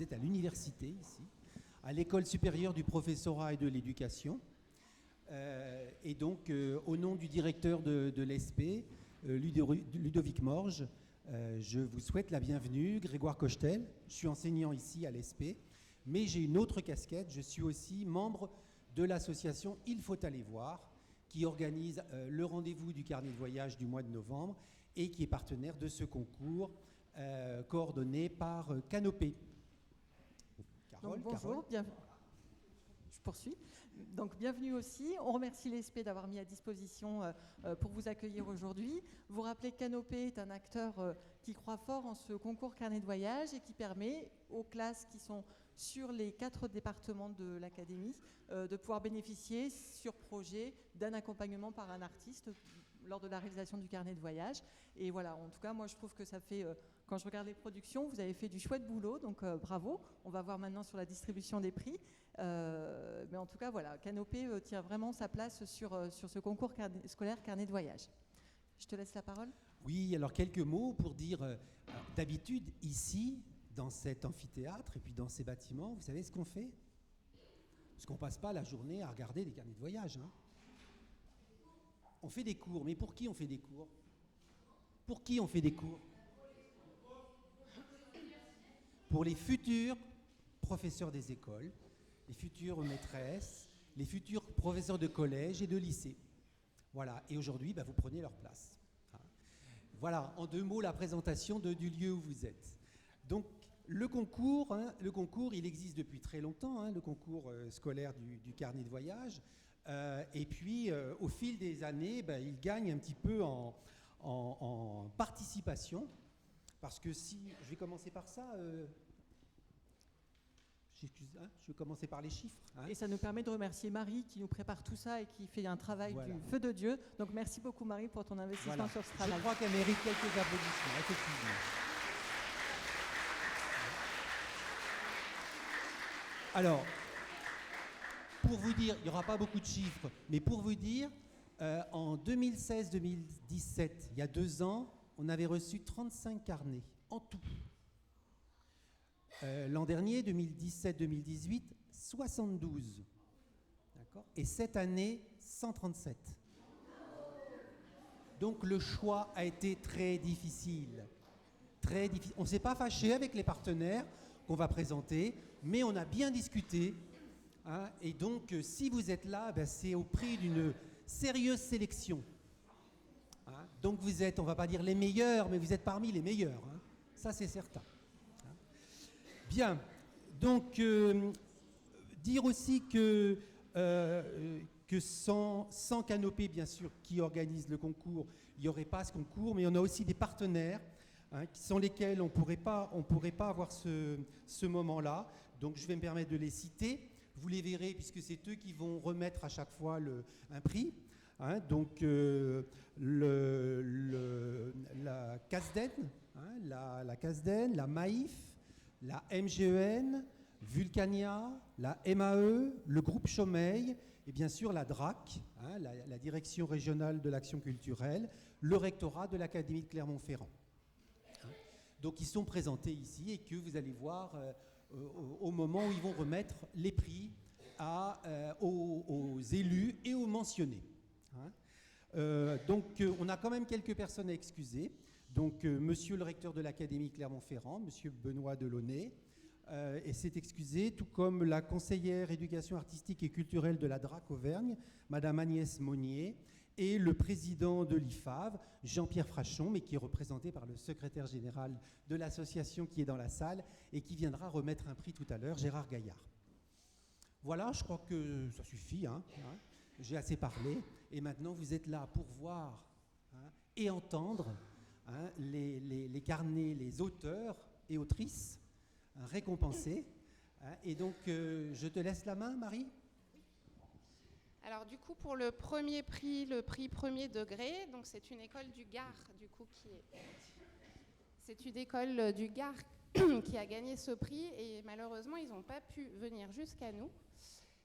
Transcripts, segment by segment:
Vous êtes à l'université ici, à l'école supérieure du professorat et de l'éducation. Et donc, au nom du directeur de l'ESP, Ludovic Morge, je vous souhaite la bienvenue. Grégoire Cochetel, je suis enseignant ici à l'ESP, mais j'ai une autre casquette. Je suis aussi membre de l'association Il faut aller voir, qui organise le rendez-vous du carnet de voyage du mois de novembre et qui est partenaire de ce concours coordonné par Canopé. Donc, bonjour, je poursuis. Donc bienvenue aussi. On remercie l'ESP d'avoir mis à disposition pour vous accueillir aujourd'hui. Vous rappelez que Canopé est un acteur qui croit fort en ce concours carnet de voyage et qui permet aux classes qui sont sur les 4 départements de l'académie de pouvoir bénéficier sur projet d'un accompagnement par un artiste lors de la réalisation du carnet de voyage. Et voilà, en tout cas, moi je trouve que ça fait, quand je regarde les productions, vous avez fait du chouette boulot, donc bravo. On va voir maintenant sur la distribution des prix. Mais en tout cas, voilà, Canopé tient vraiment sa place sur ce concours scolaire carnet de voyage. Je te laisse la parole. Oui, alors quelques mots pour dire, d'habitude, ici, dans cet amphithéâtre et puis dans ces bâtiments, vous savez ce qu'on fait? Parce qu'on ne passe pas la journée à regarder des carnets de voyage. Hein. On fait des cours, mais pour qui on fait des cours? Pour qui on fait des cours? Pour les futurs professeurs des écoles, les futures maîtresses, les futurs professeurs de collège et de lycée. Voilà, et aujourd'hui, vous prenez leur place. Voilà, en 2 mots, la présentation du lieu où vous êtes. Donc, le concours, il existe depuis très longtemps, le concours scolaire du carnet de voyage. Et puis, au fil des années, il gagne un petit peu en participation. Parce que si, je vais commencer par ça... je vais commencer par les chiffres. Et ça nous permet de remercier Marie qui nous prépare tout ça et qui fait un travail du feu de Dieu. Donc merci beaucoup Marie pour ton investissement sur ce travail. Je crois qu'elle mérite quelques applaudissements, effectivement. Alors, pour vous dire, il n'y aura pas beaucoup de chiffres, mais pour vous dire, en 2016-2017, il y a 2 ans, on avait reçu 35 carnets en tout. L'an dernier, 2017-2018, 72. D'accord ? Et cette année, 137. Donc le choix a été très difficile. Très difficile. On ne s'est pas fâché avec les partenaires qu'on va présenter, mais on a bien discuté. Et donc, si vous êtes là, c'est au prix d'une sérieuse sélection. Donc vous êtes, on ne va pas dire les meilleurs, mais vous êtes parmi les meilleurs. Ça, c'est certain. Bien, donc dire aussi que sans Canopé, bien sûr, qui organise le concours, il n'y aurait pas ce concours, mais on a aussi des partenaires sans lesquels on ne pourrait pas avoir ce moment-là. Donc je vais me permettre de les citer. Vous les verrez puisque c'est eux qui vont remettre à chaque fois un prix. Donc la CASDEN, la CASDEN, la MAIF, la MGEN, Vulcania, la MAE, le groupe Chaumeil et bien sûr la DRAC, la Direction régionale de l'action culturelle, le rectorat de l'Académie de Clermont-Ferrand. Donc ils sont présentés ici et que vous allez voir au moment où ils vont remettre les prix aux élus et aux mentionnés. Donc on a quand même quelques personnes à excuser. Donc, monsieur le recteur de l'Académie Clermont-Ferrand, monsieur Benoît Delaunay, et s'est excusé, tout comme la conseillère éducation artistique et culturelle de la DRAC Auvergne, madame Agnès Monnier, et le président de l'IFAV, Jean-Pierre Frachon, mais qui est représenté par le secrétaire général de l'association qui est dans la salle et qui viendra remettre un prix tout à l'heure, Gérard Gaillard. Voilà, je crois que ça suffit. J'ai assez parlé. Et maintenant, vous êtes là pour voir et entendre les carnets, les auteurs et autrices récompensés. Et donc, je te laisse la main, Marie. Alors du coup, pour le premier prix, le prix premier degré, donc c'est une école du Gard, du coup, c'est une école du Gard qui a gagné ce prix et malheureusement, ils n'ont pas pu venir jusqu'à nous.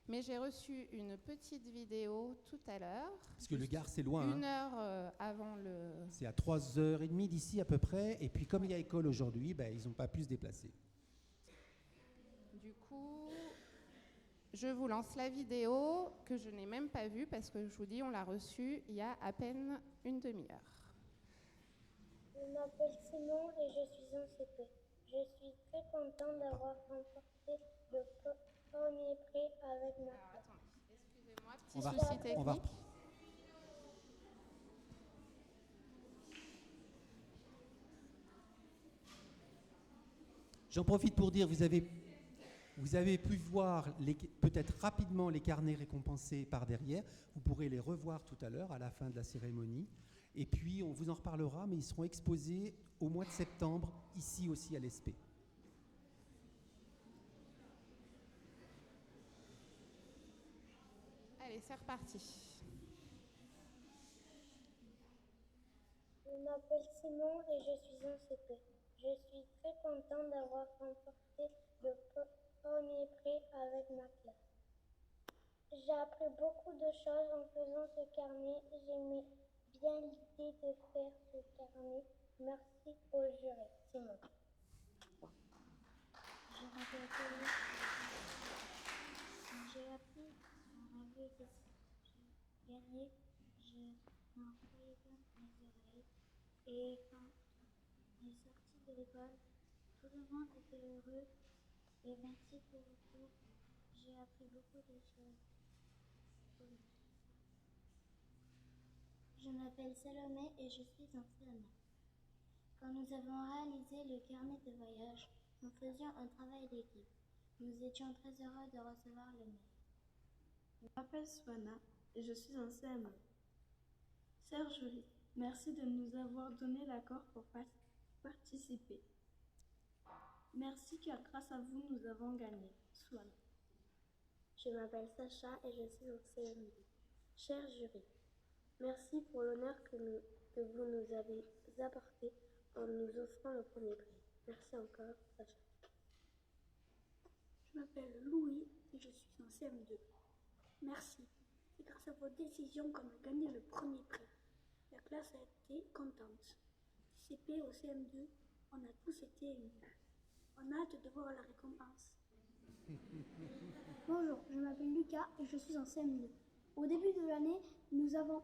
Mais j'ai reçu une petite vidéo tout à l'heure. Parce que le Gard, c'est loin. 1 heure avant le... C'est à 3h30 d'ici à peu près. Et puis comme il y a école aujourd'hui, ils n'ont pas pu se déplacer. du coup, je vous lance la vidéo que je n'ai même pas vue parce que je vous dis, on l'a reçue il y a à peine une demi-heure. Je m'appelle Simon et je suis en CP. Je suis très content d'avoir remporté le premier prix avec ma classe. Attendez, excusez-moi, petit souci technique. J'en profite pour dire, vous avez pu voir peut-être rapidement les carnets récompensés par derrière. Vous pourrez les revoir tout à l'heure à la fin de la cérémonie. Et puis, on vous en reparlera, mais ils seront exposés au mois de septembre, ici aussi à l'ESP. Allez, c'est reparti. Je m'appelle Simon et je suis en CP. Je suis très content d'avoir remporté le premier prix avec ma classe. J'ai appris beaucoup de choses en faisant ce carnet. J'aimais bien l'idée de faire ce carnet. Merci au jury. Simon. Je m'appelle Pauline. J'ai appris à rêver de gagner. Je m'en croyais bien mes oreilles. Et quand j'ai sorti de l'école, tout le monde était heureux. Et merci pour tout. J'ai appris beaucoup de choses. Je m'appelle Salomé et je suis en CM1. Quand nous avons réalisé le carnet de voyage, nous faisions un travail d'équipe. Nous étions très heureux de recevoir le mail. Je m'appelle Swana et je suis en CM1. Sœur Jolie, merci de nous avoir donné l'accord pour participer. Merci car grâce à vous, nous avons gagné. Swana. Je m'appelle Sacha et je suis en CM2. Cher jury, merci pour l'honneur que vous nous avez apporté en nous offrant le premier prix. Merci encore, Sacha. Je m'appelle Louis et je suis en CM2. Merci. C'est grâce à vos décisions qu'on a gagné le premier prix. La classe a été contente. Du CP au CM2, on a tous été émus. On a hâte de voir la récompense. Bonjour, je m'appelle Lucas et je suis en CM2. Au début de l'année, nous avons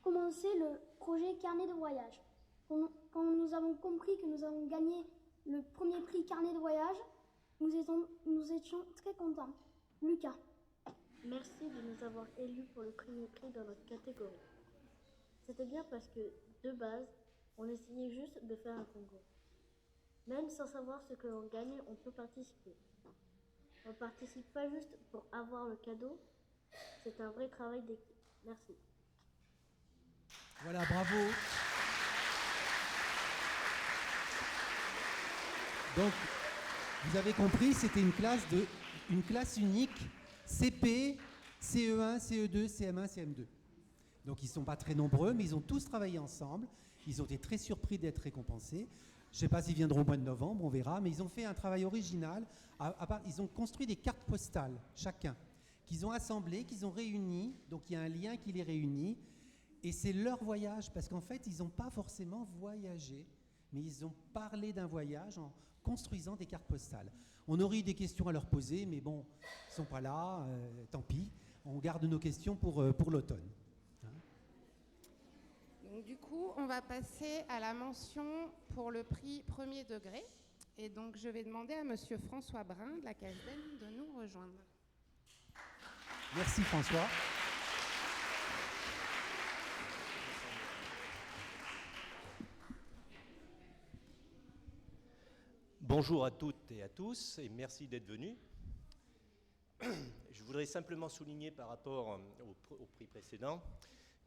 commencé le projet carnet de voyage. Quand nous avons compris que nous avons gagné le premier prix carnet de voyage, nous étions très contents. Lucas. Merci de nous avoir élus pour le premier prix dans notre catégorie. C'était bien parce que, de base, on essayait juste de faire un concours. Même sans savoir ce que l'on gagne, on peut participer. On ne participe pas juste pour avoir le cadeau, c'est un vrai travail d'équipe. Merci. Voilà, bravo. Donc, vous avez compris, c'était une classe unique, CP, CE1, CE2, CM1, CM2. Donc, ils ne sont pas très nombreux, mais ils ont tous travaillé ensemble. Ils ont été très surpris d'être récompensés. Je ne sais pas s'ils viendront au mois de novembre, on verra, mais ils ont fait un travail original. Ils ont construit des cartes postales, chacun, qu'ils ont assemblées, qu'ils ont réunies. Donc, il y a un lien qui les réunit. Et c'est leur voyage, parce qu'en fait, ils n'ont pas forcément voyagé, mais ils ont parlé d'un voyage en construisant des cartes postales. On aurait eu des questions à leur poser, mais bon, ils ne sont pas là, tant pis. On garde nos questions pour l'automne. Donc, du coup, on va passer à la mention pour le prix premier degré. Et donc, je vais demander à Monsieur François Brun de la CASDEN de nous rejoindre. Merci François. Bonjour à toutes et à tous et merci d'être venus. Je voudrais simplement souligner par rapport au prix précédent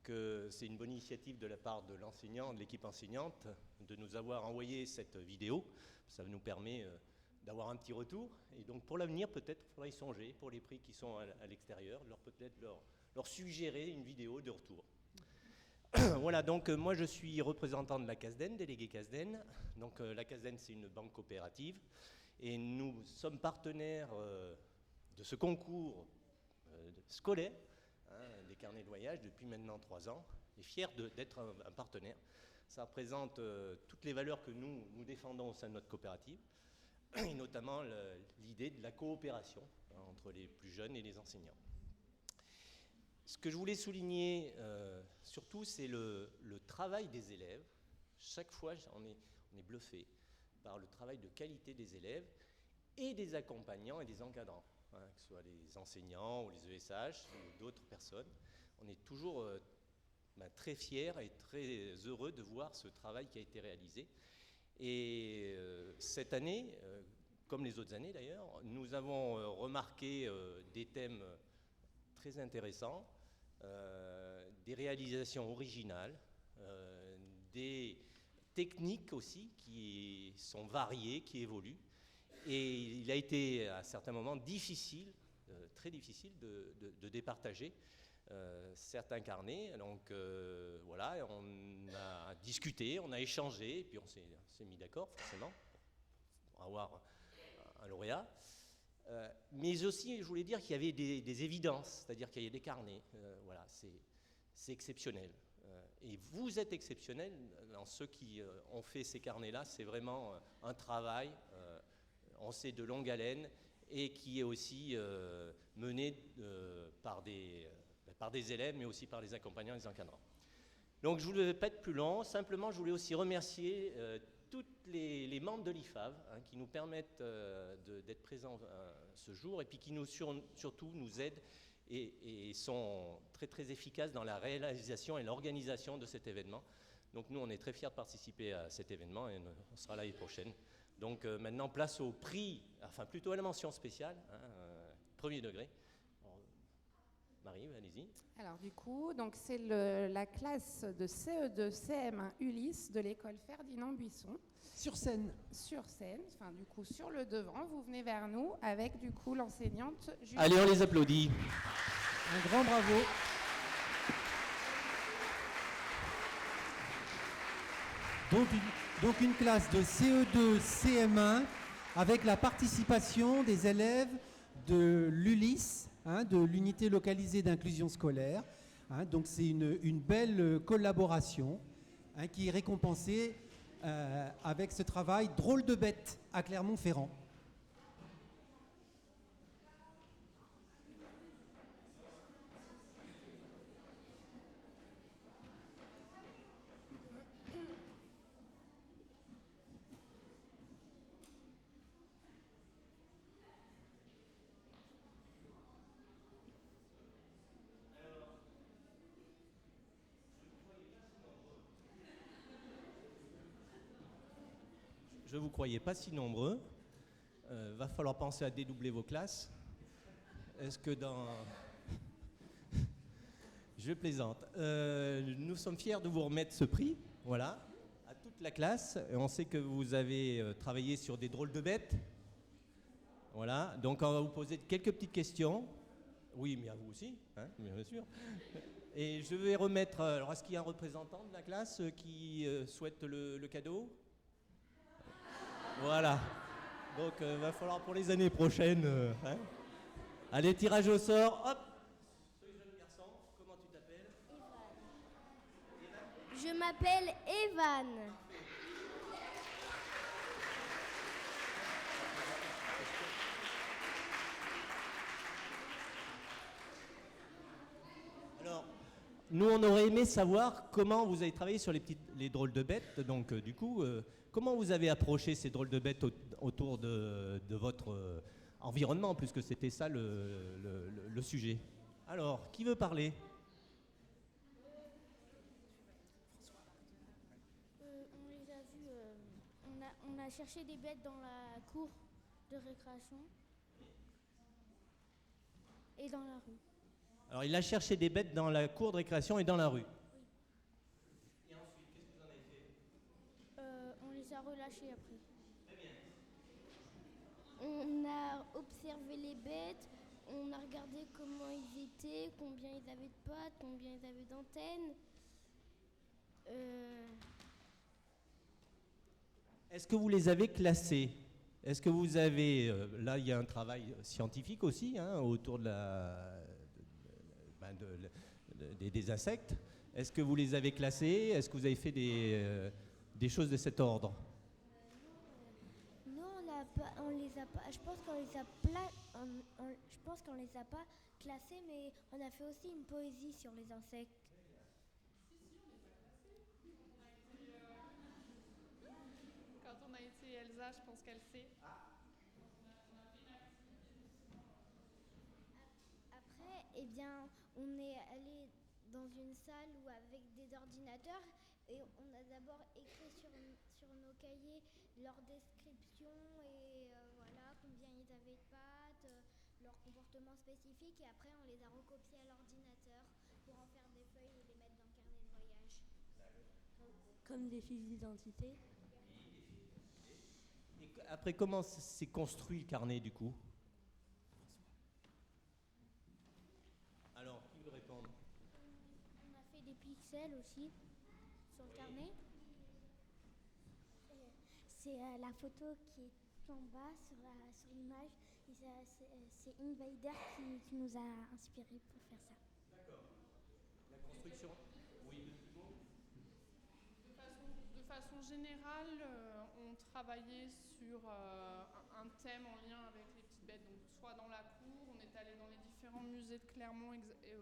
que c'est une bonne initiative de la part de l'enseignant, de l'équipe enseignante, de nous avoir envoyé cette vidéo. Ça nous permet d'avoir un petit retour. Et donc pour l'avenir, peut-être il faudra y songer pour les prix qui sont à l'extérieur, peut-être leur suggérer une vidéo de retour. Voilà, donc moi je suis représentant de la CASDEN, délégué CASDEN. Donc la CASDEN, c'est une banque coopérative et nous sommes partenaires de ce concours scolaire, des carnets de voyage depuis maintenant 3 ans, et fiers d'être un partenaire. Ça représente toutes les valeurs que nous défendons au sein de notre coopérative. et notamment l'idée de la coopération entre les plus jeunes et les enseignants. Ce que je voulais souligner surtout, c'est le travail des élèves. Chaque fois, on est bluffé par le travail de qualité des élèves et des accompagnants et des encadrants, que ce soit les enseignants ou les ESH ou d'autres personnes. On est toujours très fiers et très heureux de voir ce travail qui a été réalisé. Et cette année, comme les autres années d'ailleurs, nous avons remarqué des thèmes très intéressants, des réalisations originales, des techniques aussi qui sont variées, qui évoluent. Et il a été à certains moments difficile, très difficile de départager certains carnets. Donc voilà, on a discuté, on a échangé, et puis on s'est mis d'accord forcément pour avoir un lauréat. Mais aussi, je voulais dire qu'il y avait des évidences, c'est-à-dire qu'il y a des carnets. Voilà, c'est exceptionnel. Et vous êtes exceptionnel dans ceux qui ont fait ces carnets-là. C'est vraiment un travail, on sait, de longue haleine, et qui est aussi mené par des élèves, mais aussi par les accompagnants et les encadrants. Donc je ne voulais pas être plus long, simplement je voulais aussi remercier tous les membres de l'IFAV qui nous permettent d'être présents ce jour, et puis qui surtout nous aident et sont très très efficaces dans la réalisation et l'organisation de cet événement. Donc nous on est très fiers de participer à cet événement, et on sera là l'année prochaine. Donc maintenant place au prix, enfin plutôt à la mention spéciale, premier degré. Marie, allez-y. Alors du coup, donc c'est la classe de CE2 CM1 Ulysse de l'école Ferdinand Buisson. Sur scène. Sur scène, enfin du coup sur le devant, vous venez vers nous avec du coup l'enseignante Julie. Allez, on les applaudit. Un grand bravo. Donc une classe de CE2 CM1 avec la participation des élèves de l'Ulysse, de l'unité localisée d'inclusion scolaire. Donc c'est une belle collaboration qui est récompensée avec ce travail drôle de bête à Clermont-Ferrand. Je ne vous croyais pas si nombreux. Va falloir penser à dédoubler vos classes. Est-ce que dans... Je plaisante. Nous sommes fiers de vous remettre ce prix, voilà, à toute la classe. Et on sait que vous avez travaillé sur des drôles de bêtes. Voilà, donc on va vous poser quelques petites questions. Oui, mais à vous aussi, bien sûr. Et je vais remettre... Alors, est-ce qu'il y a un représentant de la classe qui souhaite le cadeau ? Voilà. Donc, va falloir pour les années prochaines. Allez, tirage au sort. Hop. Ce jeune garçon, comment tu t'appelles ? Evan. Je m'appelle Evan. Alors, nous, on aurait aimé savoir comment vous avez travaillé sur les drôles de bêtes. Donc, du coup... Comment vous avez approché ces drôles de bêtes autour de votre environnement, puisque c'était ça le sujet? Alors, qui veut parler? On les a vus, on a cherché des bêtes dans la cour de récréation et dans la rue. Alors, il a cherché des bêtes dans la cour de récréation et dans la rue. Relâché après. On a observé les bêtes, on a regardé comment ils étaient, combien ils avaient de pattes, combien ils avaient d'antennes. Est-ce que vous les avez classés? Est-ce que vous avez... là, il y a un travail scientifique aussi autour des insectes. Est-ce que vous les avez classés? Est-ce que vous avez fait des choses de cet ordre? Non, on n'a Je pense qu'on les a pas classés, mais on a fait aussi une poésie sur les insectes. Quand on a été Elsa, je pense qu'elle sait. Après, eh bien, on est allé dans une salle où avec des ordinateurs et on a d'abord écrit sur nos cahiers leur description et voilà combien ils avaient de pattes, leur comportement spécifique et après on les a recopiés à l'ordinateur pour en faire des feuilles et les mettre dans le carnet de voyage. Comme des fiches d'identité. Et après, comment s'est construit le carnet du coup? Alors, qui veut répondre? On a fait des pixels aussi sur le carnet. C'est la photo qui est tout en bas sur l'image. C'est Invader qui nous a inspirés pour faire ça. D'accord. La construction? Oui, De façon générale, on travaillait sur un thème en lien avec les petites bêtes. Donc, soit dans la cour, on est allé dans les différents musées de Clermont et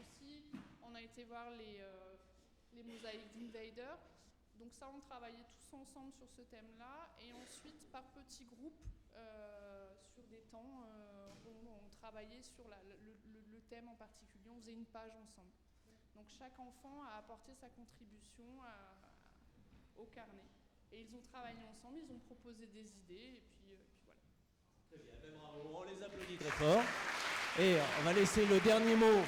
aussi, on a été voir les mosaïques d'Invader. Donc ça, on travaillait tous ensemble sur ce thème-là. Et ensuite, par petits groupes, sur des temps, on travaillait sur le thème en particulier. On faisait une page ensemble. Donc chaque enfant a apporté sa contribution au carnet. Et ils ont travaillé ensemble, ils ont proposé des idées, et puis voilà. très bien, ben bravo, on les applaudit très fort. Et on va laisser le dernier mot.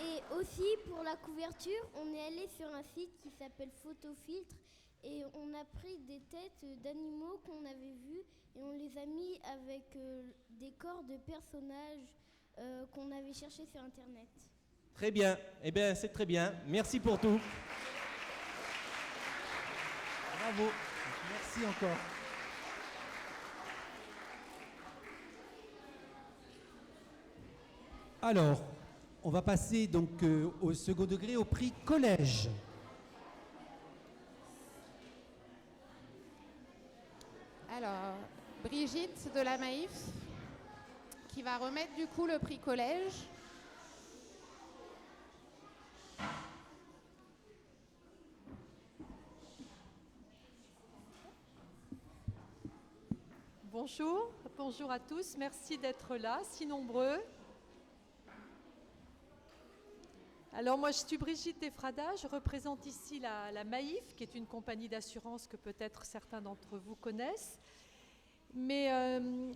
Et aussi pour la couverture, on est allé sur un site qui s'appelle Photofiltre et on a pris des têtes d'animaux qu'on avait vus et on les a mis avec des corps de personnages qu'on avait cherchés sur Internet. Très bien, eh bien c'est très bien. Merci pour tout. Bravo. Merci encore. Alors, on va passer donc au second degré, au prix collège. Alors, Brigitte de la Maïf, qui va remettre du coup le prix collège. Bonjour à tous, merci d'être là, si nombreux. Alors moi je suis Brigitte Defrada, je représente ici la Maïf, qui est une compagnie d'assurance que peut-être certains d'entre vous connaissent. Mais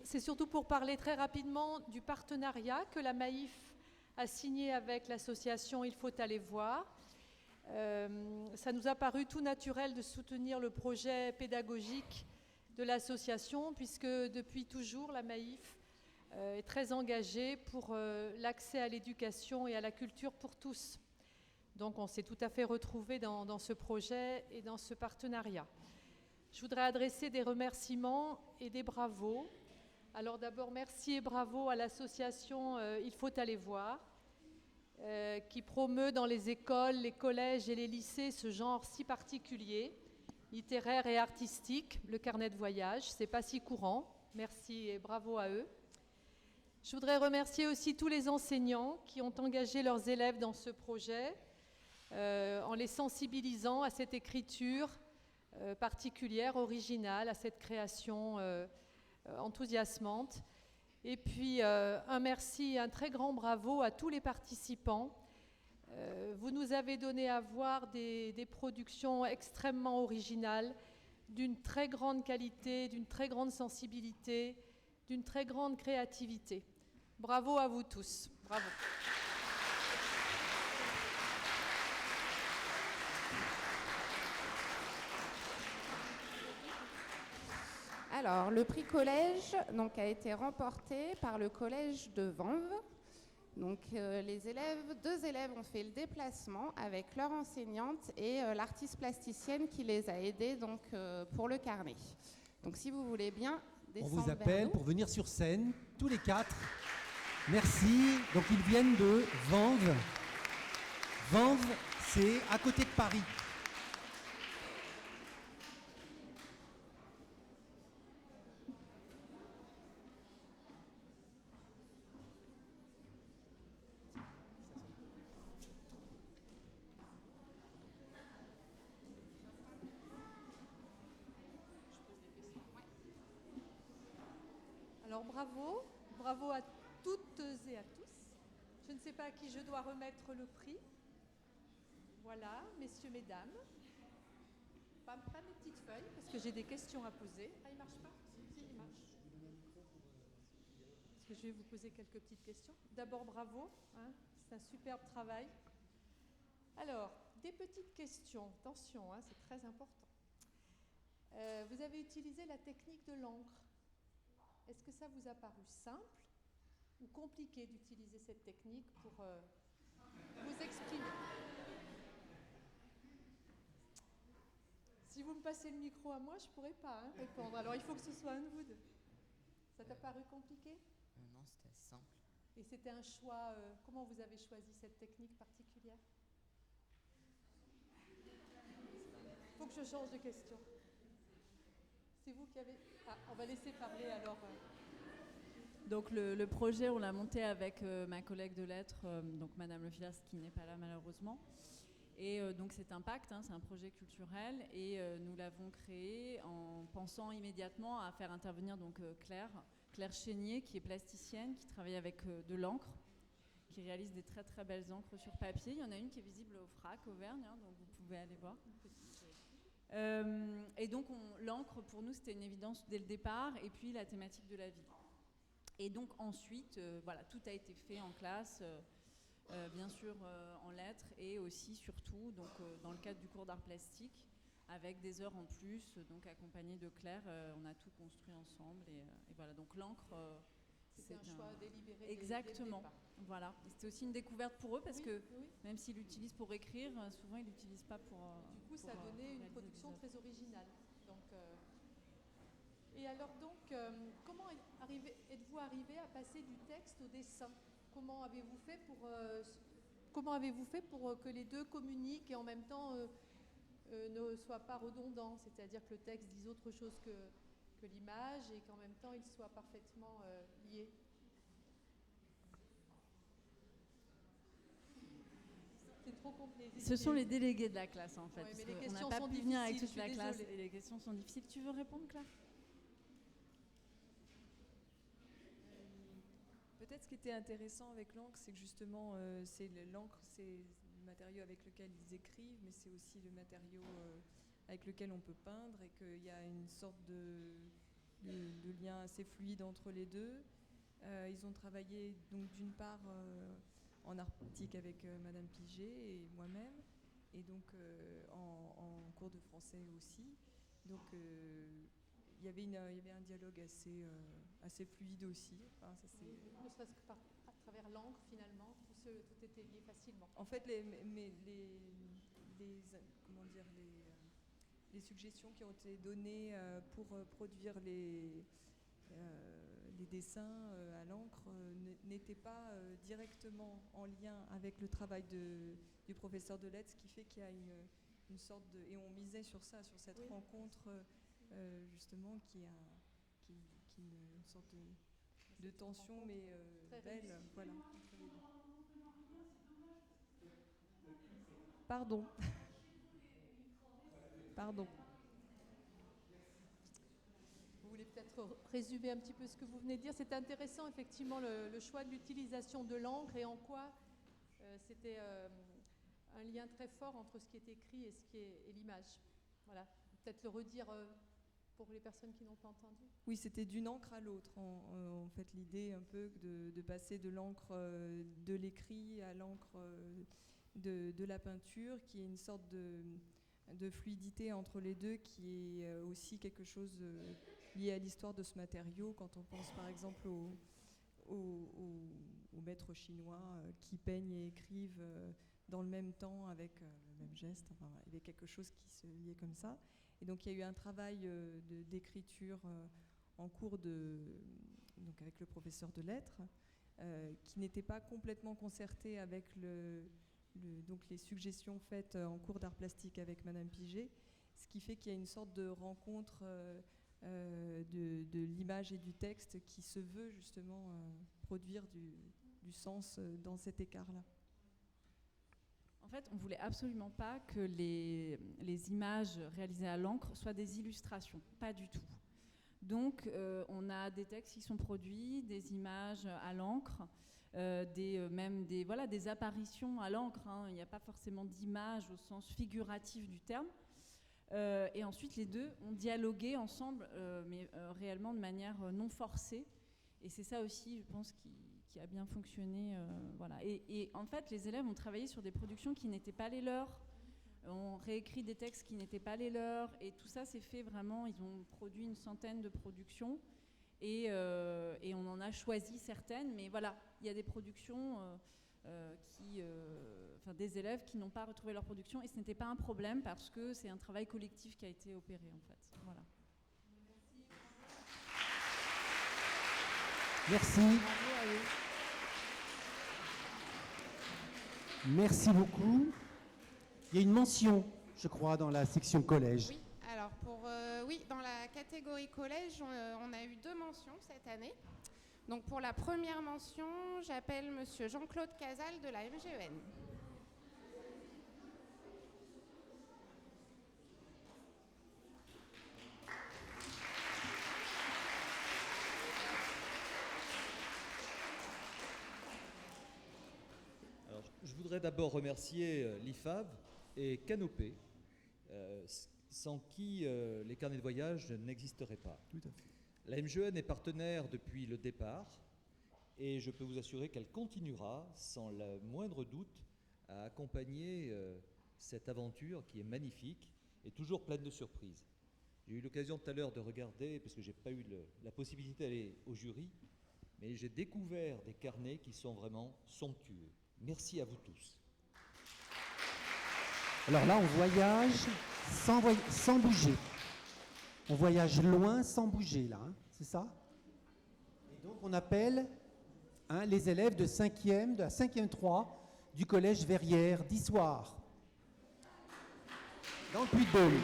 c'est surtout pour parler très rapidement du partenariat que la Maïf a signé avec l'association Il faut aller voir. Ça nous a paru tout naturel de soutenir le projet pédagogique de l'association, puisque depuis toujours, la Maïf est très engagée pour l'accès à l'éducation et à la culture pour tous. Donc on s'est tout à fait retrouvés dans ce projet et dans ce partenariat. Je voudrais adresser des remerciements et des bravos. Alors d'abord, merci et bravo à l'association Il faut aller voir, qui promeut dans les écoles, les collèges et les lycées ce genre si particulier, littéraire et artistique, le carnet de voyage. C'est pas si courant. Merci et bravo à eux. Je voudrais remercier aussi tous les enseignants qui ont engagé leurs élèves dans ce projet, en les sensibilisant à cette écriture particulière, originale, à cette création enthousiasmante. Et puis un merci, un très grand bravo à tous les participants. Vous nous avez donné à voir des productions extrêmement originales, d'une très grande qualité, d'une très grande sensibilité, d'une très grande créativité. Bravo à vous tous. Bravo. Alors, le prix collège donc, a été remporté par le collège de Vanves. Donc, deux élèves ont fait le déplacement avec leur enseignante et l'artiste plasticienne qui les a aidés donc, pour le carnet. Donc, si vous voulez bien descendre. On vous appelle pour venir sur scène, tous les quatre. Merci. Donc, ils viennent de Vanves. Vanves, c'est à côté de Paris. Alors bravo à toutes et à tous. Je ne sais pas à qui je dois remettre le prix. Voilà, messieurs, mesdames. Pas mes petites feuilles, parce que j'ai des questions à poser. Ah, il marche pas? Si, il marche. Parce que je vais vous poser quelques petites questions. D'abord, bravo, hein, c'est un superbe travail. Alors, des petites questions. Attention, hein, c'est très important. Vous avez utilisé la technique de l'encre. Est-ce que ça vous a paru simple ou compliqué d'utiliser cette technique pour vous exprimer? Si vous me passez le micro à moi, je ne pourrais pas répondre. Alors, il faut que ce soit un de vous deux. Ça t'a paru compliqué? Non, c'était simple. Et c'était un choix... comment vous avez choisi cette technique particulière? Il faut que je change de question. C'est vous qui avez... Ah, on va laisser parler alors... Donc le projet, on l'a monté avec ma collègue de lettres, donc Madame Le Fillas, qui n'est pas là malheureusement. Et donc c'est un pacte, hein, c'est un projet culturel, et nous l'avons créé en pensant immédiatement à faire intervenir donc Claire Chénier, qui est plasticienne, qui travaille avec de l'encre, qui réalise des très très belles encres sur papier. Il y en a une qui est visible au FRAC Auvergne, hein, donc vous pouvez aller voir. Et donc l'encre pour nous c'était une évidence dès le départ, et puis la thématique de la vie. Et donc ensuite, voilà, tout a été fait en classe, bien sûr en lettres, et aussi surtout donc, dans le cadre du cours d'art plastique, avec des heures en plus, donc accompagnées de Claire, on a tout construit ensemble, et voilà, donc l'encre... C'était un choix délibéré. Exactement, voilà. C'était aussi une découverte pour eux, parce oui, que oui. Même s'ils l'utilisent pour écrire, souvent ils l'utilisent pas pour... Du coup, ça a donné une production très originale. Donc, et alors donc, comment êtes-vous arrivé à passer du texte au dessin? Comment avez-vous fait pour que les deux communiquent et en même temps ne soient pas redondants? C'est-à-dire que le texte dise autre chose que l'image et qu'en même temps il soit parfaitement lié. C'est trop compliqué. Ce sont les délégués de la classe en fait. Ouais, mais parce les on questions n'a pas sont pu venir avec difficiles, toute la classe désolée. et les questions sont difficiles. Tu veux répondre, Claire? Peut-être ce qui était intéressant avec l'encre, c'est que justement, l'encre, c'est le matériau avec lequel ils écrivent, mais c'est aussi le matériau avec lequel on peut peindre, et qu'il y a une sorte de lien assez fluide entre les deux. Ils ont travaillé donc d'une part en art pratique avec Madame Piget et moi-même, et donc en cours de français aussi. Donc il y avait un dialogue assez fluide aussi. Enfin, ça, ne serait-ce que à travers l'encre, finalement, tout était lié facilement. En fait, les suggestions qui ont été données pour produire les dessins à l'encre n'étaient pas directement en lien avec le travail du professeur de lettres, ce qui fait qu'il y a une sorte de... Et on misait sur ça, sur cette rencontre justement qui est une sorte de tension, mais belle. Voilà. Pardon. Pardon. Vous voulez peut-être résumer un petit peu ce que vous venez de dire? C'est intéressant, effectivement, le choix de l'utilisation de l'encre et en quoi c'était un lien très fort entre ce qui est écrit et l'image. Voilà. Peut-être le redire pour les personnes qui n'ont pas entendu. Oui, c'était d'une encre à l'autre. En fait, l'idée un peu de passer de l'encre de l'écrit à l'encre de la peinture, qui est une sorte de fluidité entre les deux, qui est aussi quelque chose lié à l'histoire de ce matériau. Quand on pense par exemple aux maîtres chinois qui peignent et écrivent dans le même temps avec le même geste. Enfin, il y avait quelque chose qui se liait comme ça. Et donc il y a eu un travail d'écriture en cours donc avec le professeur de lettres qui n'était pas complètement concerté avec donc les suggestions faites en cours d'art plastique avec Madame Piget, ce qui fait qu'il y a une sorte de rencontre de l'image et du texte qui se veut justement produire du sens dans cet écart-là. En fait, on ne voulait absolument pas que les images réalisées à l'encre soient des illustrations, pas du tout. Donc, on a des textes qui sont produits, des images à l'encre, même des apparitions à l'encre. Hein. Il n'y a pas forcément d'image au sens figuratif du terme. Et ensuite, les deux ont dialogué ensemble, mais réellement de manière non forcée. Et c'est ça aussi, je pense, qui a bien fonctionné. Voilà. Et en fait, les élèves ont travaillé sur des productions qui n'étaient pas les leurs. On réécrit des textes qui n'étaient pas les leurs. Et tout ça s'est fait vraiment. Ils ont produit une centaine de productions. Et on en a choisi certaines. Mais voilà, il y a des productions, des élèves qui n'ont pas retrouvé leur production. Et ce n'était pas un problème parce que c'est un travail collectif qui a été opéré, en fait. Voilà. Merci. Bravo à eux. Merci beaucoup. Il y a une mention, je crois, dans la section collège. Oui, alors dans la catégorie collège, on a eu 2 mentions cette année. Donc pour la première mention, j'appelle Monsieur Jean-Claude Casal de la MGEN. Alors, je voudrais d'abord remercier l'IFAV et Canopé, sans qui les carnets de voyage n'existeraient pas. Tout à fait. La MGEN est partenaire depuis le départ et je peux vous assurer qu'elle continuera sans le moindre doute à accompagner cette aventure qui est magnifique et toujours pleine de surprises. J'ai eu l'occasion tout à l'heure de regarder, parce que je n'ai pas eu la possibilité d'aller au jury, mais j'ai découvert des carnets qui sont vraiment somptueux. Merci à vous tous. Alors là, on voyage sans bouger. On voyage loin sans bouger, là, hein, c'est ça? Et donc, on appelle les élèves de la 5e 3 du collège Verrières d'Issoire, dans le Puy-de-Dôme.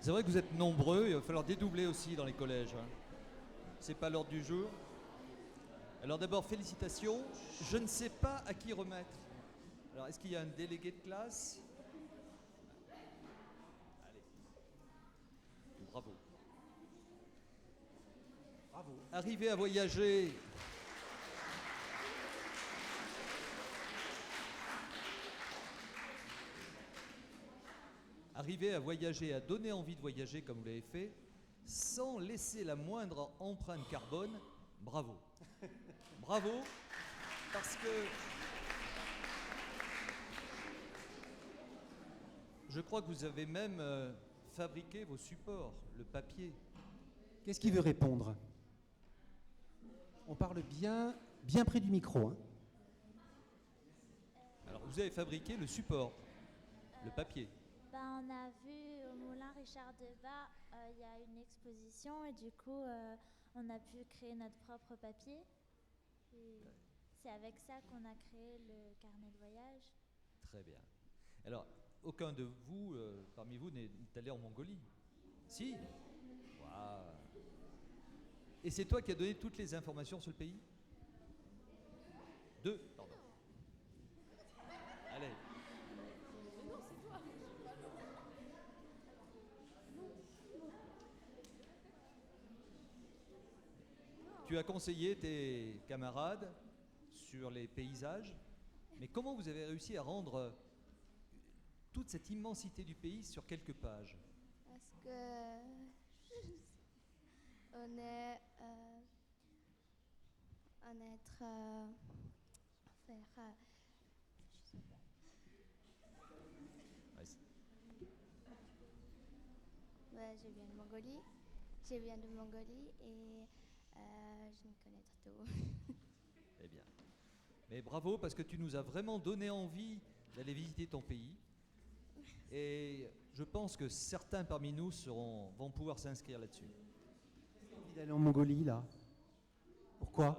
C'est vrai que vous êtes nombreux, il va falloir dédoubler aussi dans les collèges. Hein. C'est pas l'ordre du jour. Alors d'abord, félicitations. Je ne sais pas à qui remettre. Alors, est-ce qu'il y a un délégué de classe? Allez. Bravo. Bravo. Arrivé à voyager. Arriver à voyager, à donner envie de voyager comme vous l'avez fait, sans laisser la moindre empreinte carbone, bravo. Bravo, parce que je crois que vous avez même fabriqué vos supports, le papier. Qu'est-ce qui veut répondre? On parle bien près du micro. Hein. Alors, vous avez fabriqué le support, le papier. On a vu au Moulin Richard Debat, il y a une exposition et du coup, on a pu créer notre propre papier. Et c'est avec ça qu'on a créé le carnet de voyage. Très bien. Alors, aucun de vous, parmi vous, n'est allé en Mongolie? Si? Wow. Et c'est toi qui as donné toutes les informations sur le pays? 2, pardon. Allez. Tu as conseillé tes camarades sur les paysages, mais comment vous avez réussi à rendre toute cette immensité du pays sur quelques pages? Parce que on est je viens de Mongolie. Je viens de Mongolie et je me connais tout. Eh bien. Mais bravo, parce que tu nous as vraiment donné envie d'aller visiter ton pays. Et je pense que certains parmi nous vont pouvoir s'inscrire là-dessus. J'ai envie d'aller en Mongolie, là. Pourquoi?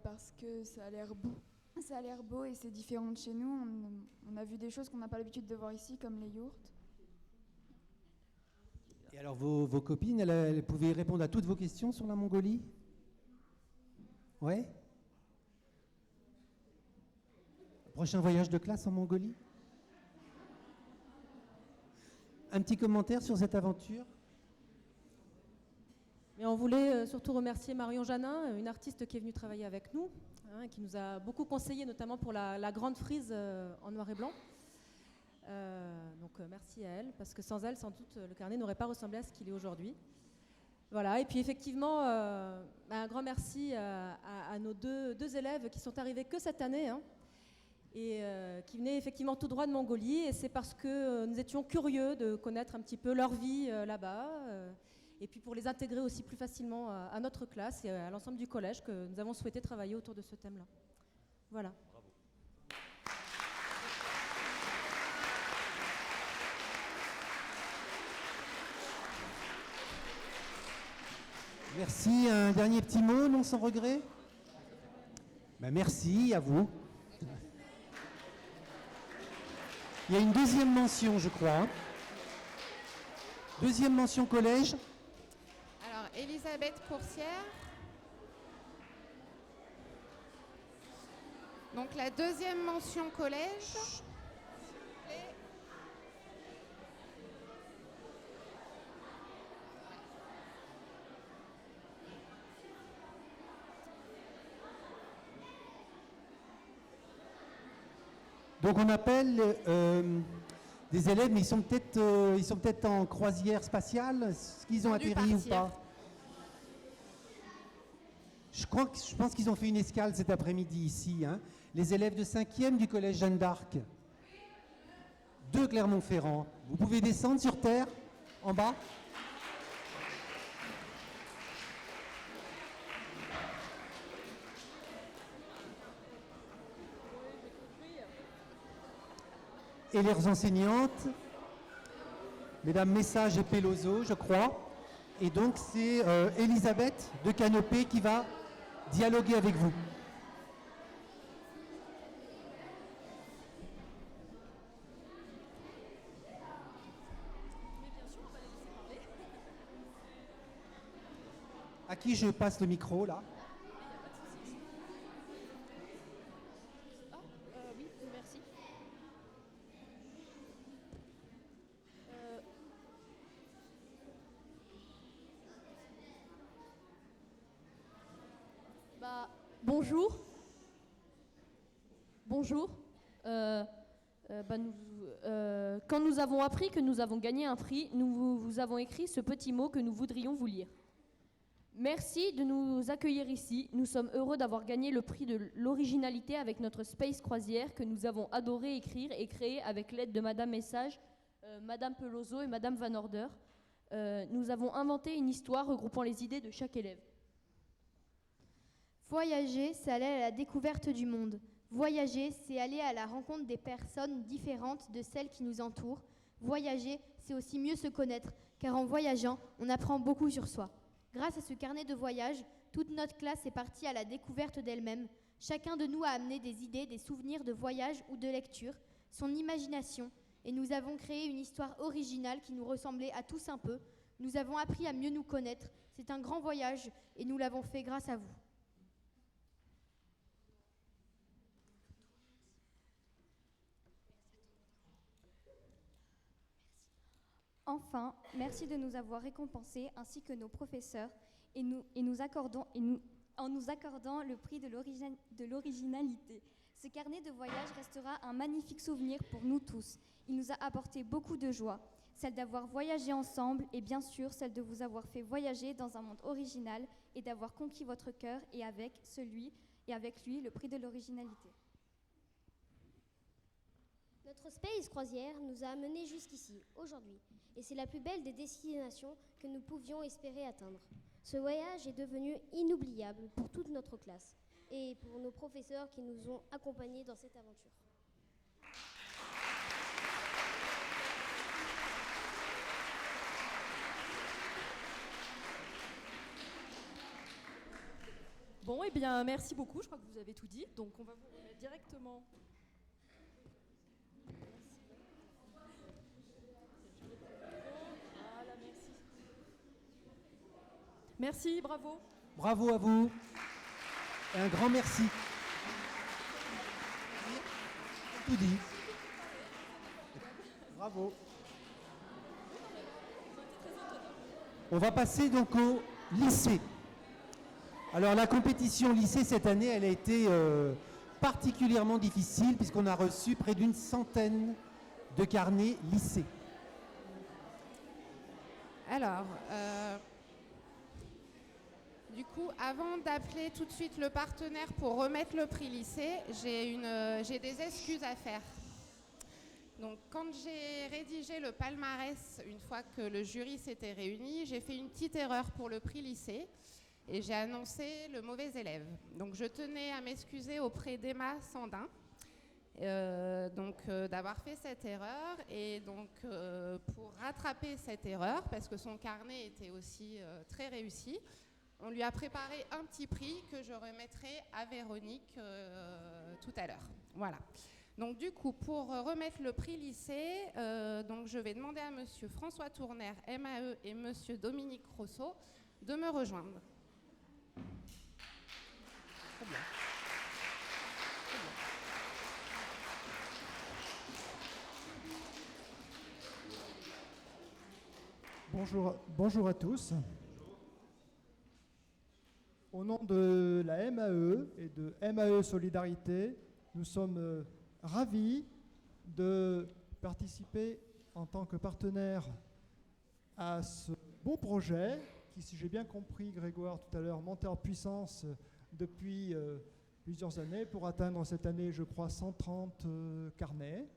Parce que ça a l'air beau. Ça a l'air beau et c'est différent de chez nous. On a vu des choses qu'on n'a pas l'habitude de voir ici, comme les yourtes. Et alors, vos copines, elles pouvaient répondre à toutes vos questions sur la Mongolie? Ouais? Prochain voyage de classe en Mongolie? Un petit commentaire sur cette aventure? Mais on voulait surtout remercier Marion Janin, une artiste qui est venue travailler avec nous, qui nous a beaucoup conseillé, notamment pour la grande frise en noir et blanc. Donc merci à elle, parce que sans elle, sans doute, le carnet n'aurait pas ressemblé à ce qu'il est aujourd'hui. Voilà, et puis effectivement, un grand merci à nos deux élèves qui sont arrivés que cette année, et qui venaient effectivement tout droit de Mongolie, et c'est parce que nous étions curieux de connaître un petit peu leur vie là-bas, et puis pour les intégrer aussi plus facilement à notre classe et à l'ensemble du collège, que nous avons souhaité travailler autour de ce thème-là. Voilà. Bravo. Merci. Un dernier petit mot, non sans regret? Merci à vous. Il y a une deuxième mention, je crois. Deuxième mention collège. Alors, Elisabeth Coursière. Donc, la deuxième mention collège. Donc on appelle des élèves, mais ils sont peut-être en croisière spatiale. Est-ce qu'ils ont atterri ou pas? Je pense qu'ils ont fait une escale cet après-midi ici. Les élèves de 5e du collège Jeanne d'Arc de Clermont-Ferrand. Vous pouvez descendre sur terre, en bas. Et leurs enseignantes, Mesdames Message et Peloso, je crois. Et donc c'est Elisabeth de Canopée qui va dialoguer avec vous. À qui je passe le micro là? Oui, merci. Bonjour. Bonjour. Quand nous avons appris que nous avons gagné un prix, nous vous avons écrit ce petit mot que nous voudrions vous lire. Merci de nous accueillir ici. Nous sommes heureux d'avoir gagné le prix de l'originalité avec notre Space Croisière que nous avons adoré écrire et créer avec l'aide de Madame Message, Madame Peloso et Madame Van Order. Nous avons inventé une histoire regroupant les idées de chaque élève. Voyager, c'est aller à la découverte du monde. Voyager, c'est aller à la rencontre des personnes différentes de celles qui nous entourent. Voyager, c'est aussi mieux se connaître, car en voyageant, on apprend beaucoup sur soi. Grâce à ce carnet de voyage, toute notre classe est partie à la découverte d'elle-même. Chacun de nous a amené des idées, des souvenirs de voyage ou de lecture, son imagination, et nous avons créé une histoire originale qui nous ressemblait à tous un peu. Nous avons appris à mieux nous connaître. C'est un grand voyage et nous l'avons fait grâce à vous. Enfin, merci de nous avoir récompensés ainsi que nos professeurs en nous accordant le prix de l'originalité. Ce carnet de voyage restera un magnifique souvenir pour nous tous. Il nous a apporté beaucoup de joie, celle d'avoir voyagé ensemble et bien sûr celle de vous avoir fait voyager dans un monde original et d'avoir conquis votre cœur et avec lui le prix de l'originalité. Notre Space Croisière nous a amenés jusqu'ici, aujourd'hui, et c'est la plus belle des destinations que nous pouvions espérer atteindre. Ce voyage est devenu inoubliable pour toute notre classe et pour nos professeurs qui nous ont accompagnés dans cette aventure. Bon, eh bien, merci beaucoup. Je crois que vous avez tout dit. Donc, on va vous remettre directement. Voilà, merci. Merci, bravo. Bravo à vous. Et un grand merci. Tout dit. Bravo. On va passer donc au lycée. Alors la compétition lycée cette année, elle a été particulièrement difficile puisqu'on a reçu près d'une centaine de carnets lycée. Alors, du coup, avant d'appeler tout de suite le partenaire pour remettre le prix lycée, j'ai des excuses à faire. Donc, quand j'ai rédigé le palmarès, une fois que le jury s'était réuni, j'ai fait une petite erreur pour le prix lycée et j'ai annoncé le mauvais élève. Donc, je tenais à m'excuser auprès d'Emma Sandin d'avoir fait cette erreur. Et donc, pour rattraper cette erreur, parce que son carnet était aussi très réussi, on lui a préparé un petit prix que je remettrai à Véronique tout à l'heure. Voilà. Donc du coup, pour remettre le prix lycée, donc je vais demander à monsieur François Tourner, MAE, et monsieur Dominique Rousseau de me rejoindre. Très bien. Bonjour à tous. Au nom de la MAE et de MAE Solidarité, nous sommes ravis de participer en tant que partenaire à ce beau projet qui, si j'ai bien compris Grégoire tout à l'heure, montait en puissance depuis plusieurs années pour atteindre cette année, je crois, 130 carnets.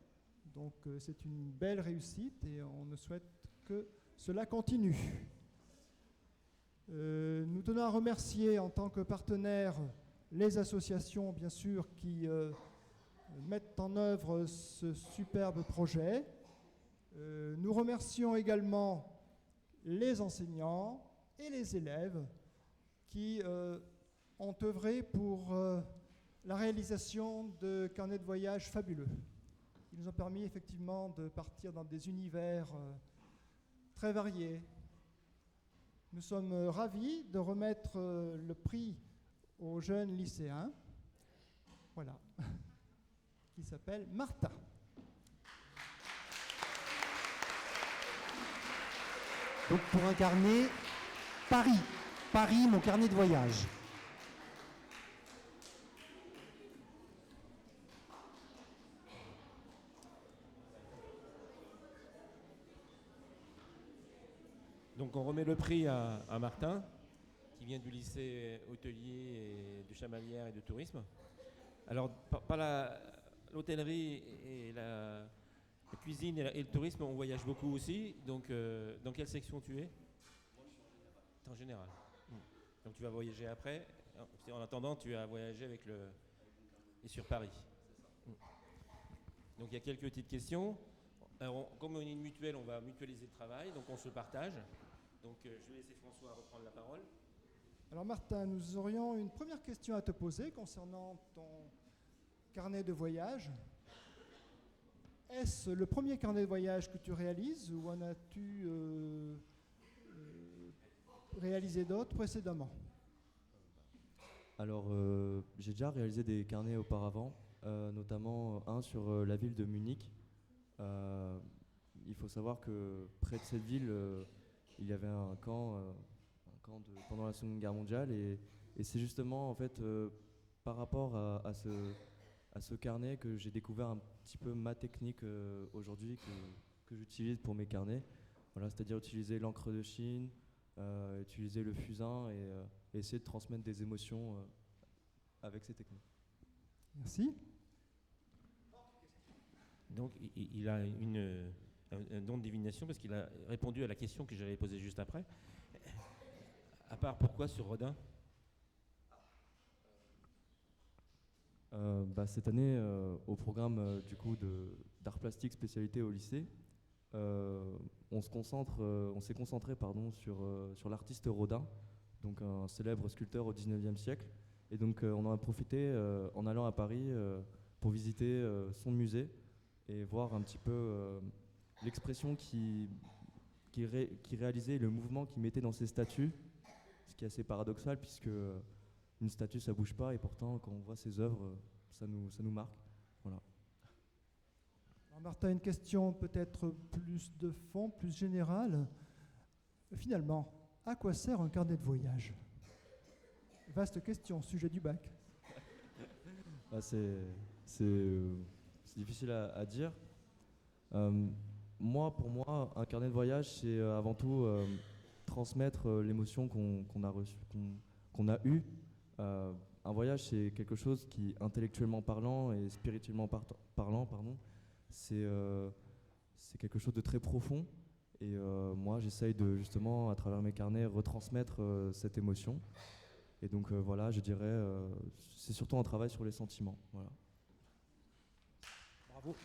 Donc c'est une belle réussite et on ne souhaite que cela continue. Nous tenons à remercier en tant que partenaires les associations, bien sûr, qui mettent en œuvre ce superbe projet. Nous remercions également les enseignants et les élèves qui ont œuvré pour la réalisation de carnets de voyage fabuleux. Ils nous ont permis effectivement de partir dans des univers très variés. Nous sommes ravis de remettre le prix aux jeunes lycéens, voilà, qui s'appelle Martha. Donc pour un carnet, Paris, mon carnet de voyage. Donc on remet le prix à Martin, qui vient du lycée hôtelier et de Chamalières et de tourisme. Alors, par l'hôtellerie et la cuisine et le tourisme, on voyage beaucoup aussi. Donc, dans quelle section tu es? En général. Donc tu vas voyager après. En attendant, tu as voyagé avec et sur Paris. Donc il y a quelques petites questions. Alors, comme on est une mutuelle, on va mutualiser le travail, donc on se partage. Donc je vais laisser François reprendre la parole. Alors Martin, nous aurions une première question à te poser concernant ton carnet de voyage. Est-ce le premier carnet de voyage que tu réalises ou en as-tu réalisé d'autres précédemment? Alors j'ai déjà réalisé des carnets auparavant, notamment un sur la ville de Munich. Il faut savoir que près de cette ville, il y avait un camp pendant la Seconde Guerre mondiale et c'est justement en fait par rapport à ce carnet que j'ai découvert un petit peu ma technique aujourd'hui que j'utilise pour mes carnets. Voilà, c'est-à-dire utiliser l'encre de Chine, utiliser le fusain et essayer de transmettre des émotions avec ces techniques. Merci. Donc il a un don de divination parce qu'il a répondu à la question que j'allais poser juste après. À part pourquoi sur Rodin? Cette année, au programme du coup d'art plastique spécialité au lycée, on s'est concentré sur l'artiste Rodin, donc un célèbre sculpteur au 19e siècle. Et donc on en a profité en allant à Paris pour visiter son musée et voir un petit peu l'expression qui réalisait, le mouvement qu'il mettait dans ses statues, ce qui est assez paradoxal puisque une statue ça bouge pas et pourtant quand on voit ses œuvres ça nous marque. Voilà. Alors Martin, une question peut-être plus de fond, plus générale. Finalement, à quoi sert un carnet de voyage? Vaste question, sujet du bac. C'est difficile à dire. Pour moi, un carnet de voyage, c'est avant tout transmettre l'émotion qu'on a eue. Un voyage, c'est quelque chose qui, intellectuellement parlant et spirituellement parlant, c'est quelque chose de très profond. Et moi, j'essaye de, justement, à travers mes carnets, retransmettre cette émotion. Et donc voilà, je dirais, c'est surtout un travail sur les sentiments. Voilà. Bravo.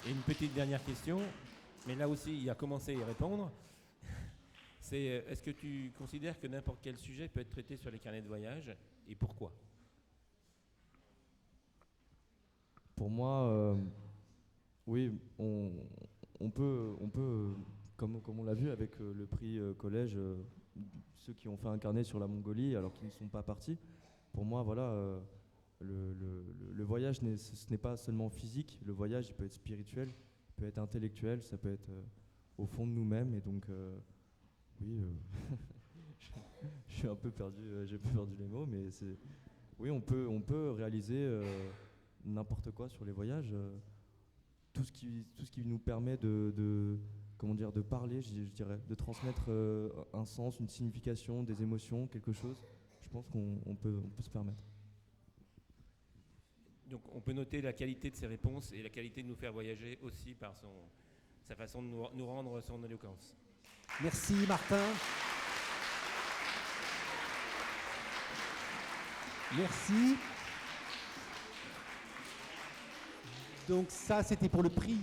Et une petite dernière question, mais là aussi, il a commencé à y répondre. C'est, est-ce que tu considères que n'importe quel sujet peut être traité sur les carnets de voyage et pourquoi? Pour moi, oui, on peut comme on l'a vu avec le prix collège, ceux qui ont fait un carnet sur la Mongolie alors qu'ils ne sont pas partis. Pour moi, voilà, le voyage, ce n'est pas seulement physique. Le voyage, il peut être spirituel, il peut être intellectuel, ça peut être au fond de nous-mêmes. Et donc, oui, je suis un peu perdu, j'ai perdu les mots, mais oui, on peut réaliser n'importe quoi sur les voyages. Tout ce qui nous permet de parler, je dirais, de transmettre un sens, une signification, des émotions, quelque chose. Je pense qu'on peut se permettre. Donc on peut noter la qualité de ses réponses et la qualité de nous faire voyager aussi par sa façon de nous rendre son éloquence. Merci Martin. Merci. Donc ça, c'était pour le prix.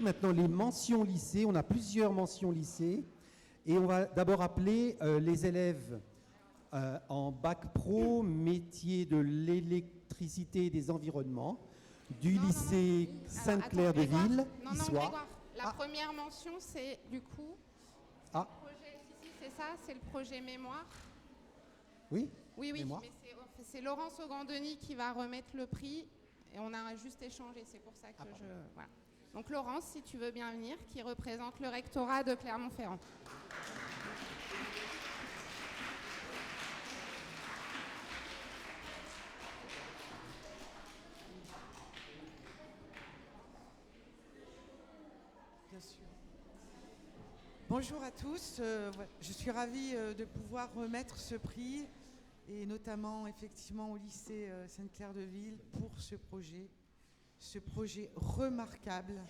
Maintenant, les mentions lycée. On a plusieurs mentions lycée. Et on va d'abord appeler les élèves en bac pro, métier de l'électricité et des environnements, du lycée Sainte-Claire-de-Ville. Non, Grégoire, la première mention, c'est du coup... Ah. C'est ça, c'est le projet mémoire. Oui. Oui, mémoire. mais c'est Laurence Augandoni qui va remettre le prix. Et on a juste échangé, c'est pour ça que voilà. Donc Laurence, si tu veux bien venir, qui représente le rectorat de Clermont-Ferrand. Bien sûr. Bonjour à tous, je suis ravie de pouvoir remettre ce prix et notamment effectivement au lycée Sainte-Claire-de-Ville pour ce projet remarquable,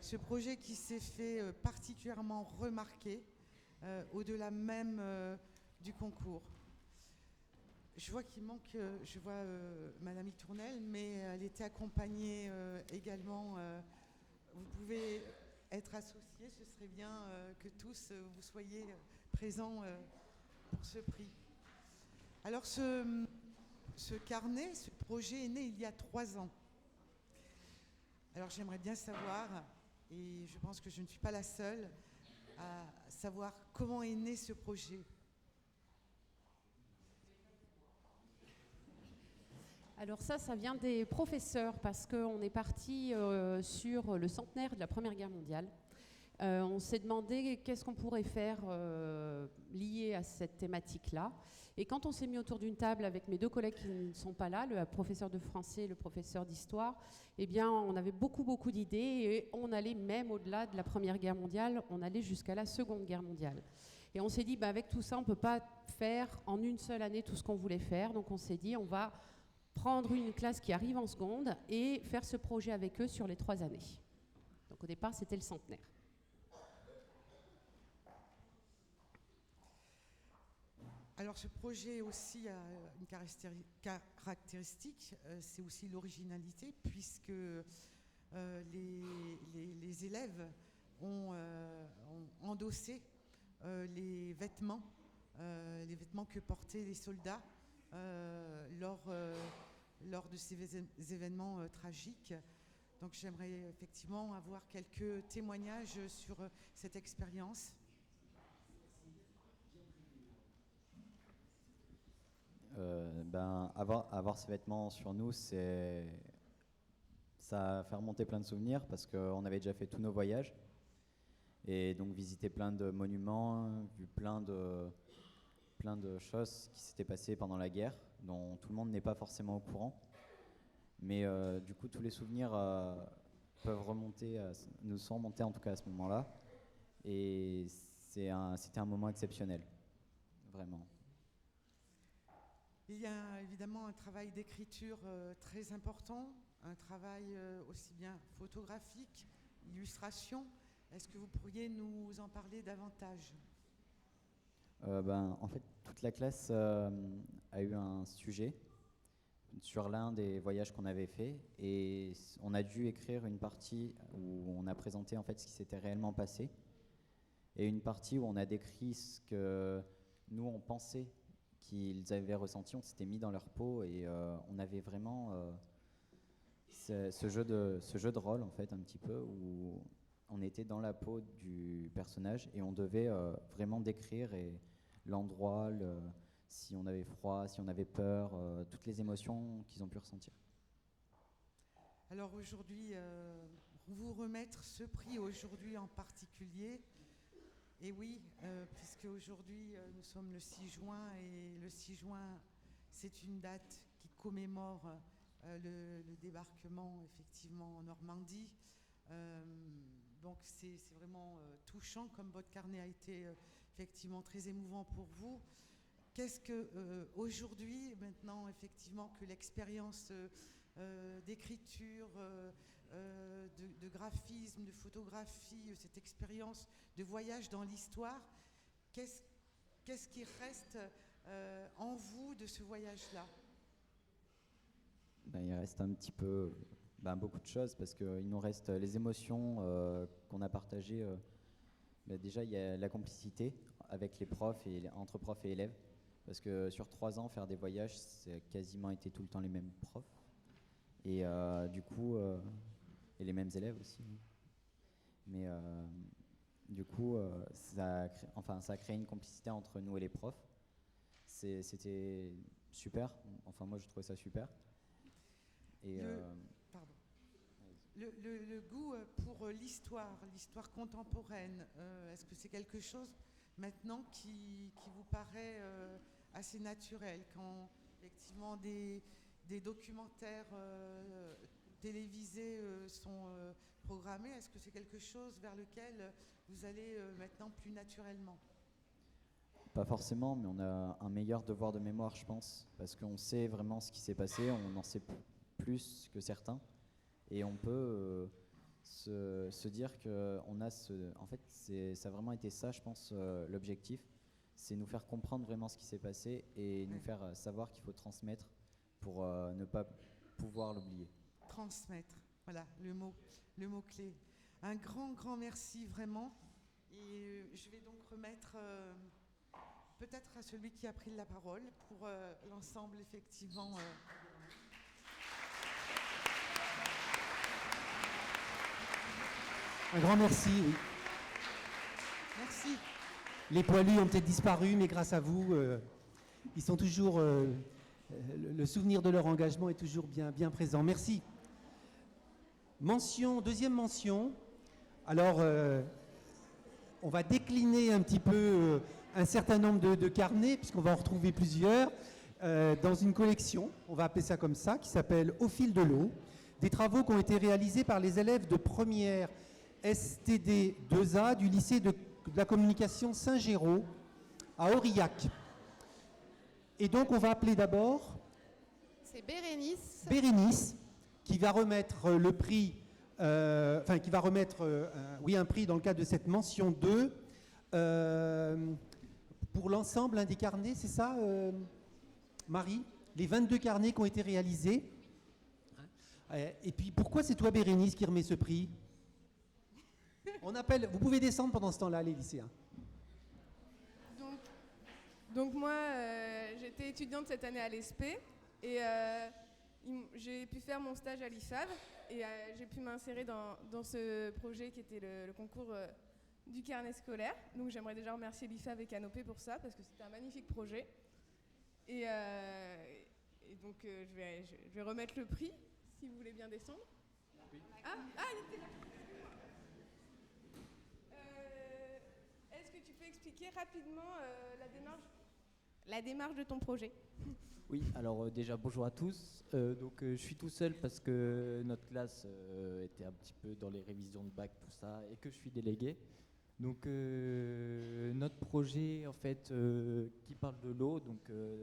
ce projet qui s'est fait particulièrement remarquer au-delà même du concours. Je vois qu'il manque, Madame Itournel, mais elle était accompagnée également, vous pouvez être associés, ce serait bien que tous vous soyez présents pour ce prix. Alors ce carnet, ce projet est né il y a 3 ans. Alors j'aimerais bien savoir, et je pense que je ne suis pas la seule, à savoir comment est né ce projet. Alors ça vient des professeurs parce qu'on est parti sur le centenaire de la Première Guerre mondiale. On s'est demandé qu'est-ce qu'on pourrait faire lié à cette thématique-là. Et quand on s'est mis autour d'une table avec mes 2 collègues qui ne sont pas là, le professeur de français et le professeur d'histoire, eh bien, on avait beaucoup d'idées et on allait même au-delà de la Première Guerre mondiale, on allait jusqu'à la Seconde Guerre mondiale. Et on s'est dit, avec tout ça, on ne peut pas faire en une seule année tout ce qu'on voulait faire. Donc on s'est dit, on va prendre une classe qui arrive en seconde et faire ce projet avec eux sur les 3 années. Donc au départ, c'était le centenaire. Alors ce projet aussi a une caractéristique, c'est aussi l'originalité, puisque les élèves ont endossé les vêtements que portaient les soldats lors de ces événements tragiques. Donc j'aimerais effectivement avoir quelques témoignages sur cette expérience. Avoir ces vêtements sur nous, ça fait remonter plein de souvenirs parce qu'on avait déjà fait tous nos voyages et donc visité plein de monuments, vu plein de choses qui s'étaient passées pendant la guerre dont tout le monde n'est pas forcément au courant. Mais du coup, tous les souvenirs nous sont remontés en tout cas à ce moment-là. Et c'était un moment exceptionnel, vraiment. Il y a évidemment un travail d'écriture très important, un travail aussi bien photographique, illustration. Est-ce que vous pourriez nous en parler davantage ? En fait, toute la classe a eu un sujet sur l'un des voyages qu'on avait fait et on a dû écrire une partie où on a présenté en fait ce qui s'était réellement passé et une partie où on a décrit ce que nous on pensait qu'ils avaient ressenti, on s'était mis dans leur peau et on avait vraiment ce jeu de rôle en fait un petit peu où on était dans la peau du personnage et on devait vraiment décrire l'endroit, si on avait froid, si on avait peur, toutes les émotions qu'ils ont pu ressentir. Alors aujourd'hui, vous remettre ce prix aujourd'hui en particulier, et oui, puisque aujourd'hui nous sommes le 6 juin et le 6 juin c'est une date qui commémore le débarquement effectivement en Normandie. Donc c'est vraiment touchant comme votre carnet a été effectivement très émouvant pour vous. Qu'est-ce que aujourd'hui, maintenant effectivement que l'expérience d'écriture, de graphisme, de photographie, cette expérience de voyage dans l'histoire, qu'est-ce qui reste en vous de ce voyage-là ? Il reste un petit peu beaucoup de choses parce qu'il nous reste les émotions qu'on a partagées. Déjà, il y a la complicité avec les profs et entre profs et élèves. Parce que sur 3 ans, faire des voyages, c'est quasiment été tout le temps les mêmes profs. Et du coup, et les mêmes élèves aussi. Mais du coup, ça a créé une complicité entre nous et les profs. C'était super. Enfin, moi, je trouvais ça super. Et le goût pour l'histoire contemporaine, est-ce que c'est quelque chose maintenant qui vous paraît assez naturel quand effectivement des documentaires télévisés sont programmés? Est-ce que c'est quelque chose vers lequel vous allez maintenant plus naturellement? Pas forcément, mais on a un meilleur devoir de mémoire, je pense, parce qu'on sait vraiment ce qui s'est passé, on en sait plus que certains, et on peut se dire qu'on a en fait, ça a vraiment été ça, je pense, l'objectif, c'est nous faire comprendre vraiment ce qui s'est passé et nous faire savoir qu'il faut transmettre pour ne pas pouvoir l'oublier. Transmettre, voilà le mot clé. Un grand merci vraiment. Et je vais donc remettre peut-être à celui qui a pris la parole pour l'ensemble effectivement. Un grand merci. Oui. Merci. Les poilus ont peut-être disparu, mais grâce à vous, ils sont toujours. Le souvenir de leur engagement est toujours bien présent. Merci. Deuxième mention. Alors, on va décliner un petit peu un certain nombre de carnets, puisqu'on va en retrouver plusieurs, dans une collection, on va appeler ça comme ça, qui s'appelle Au fil de l'eau, des travaux qui ont été réalisés par les élèves de première STD 2A du lycée de la communication Saint-Géraud à Aurillac. Et donc, on va appeler d'abord... C'est Bérénice. Bérénice, qui va remettre le prix... qui va remettre un prix dans le cadre de cette mention 2 pour l'ensemble des carnets, c'est ça, Marie? Les 22 carnets qui ont été réalisés. Et puis, pourquoi c'est toi, Bérénice, qui remet ce prix? On appelle, vous pouvez descendre pendant ce temps-là, les lycéens. Donc moi, j'étais étudiante cette année à l'ESP et j'ai pu faire mon stage à l'IFAV et j'ai pu m'insérer dans ce projet qui était le concours du carnet scolaire. Donc j'aimerais déjà remercier l'IFAV et Canopé pour ça parce que c'était un magnifique projet. Et donc je vais remettre le prix si vous voulez bien descendre. Oui. Elle était là. Est-ce que tu peux expliquer rapidement la démarche de ton projet? Oui, alors déjà bonjour à tous. Je suis tout seul parce que notre classe était un petit peu dans les révisions de bac, tout ça, et que je suis délégué. Donc notre projet en fait qui parle de l'eau,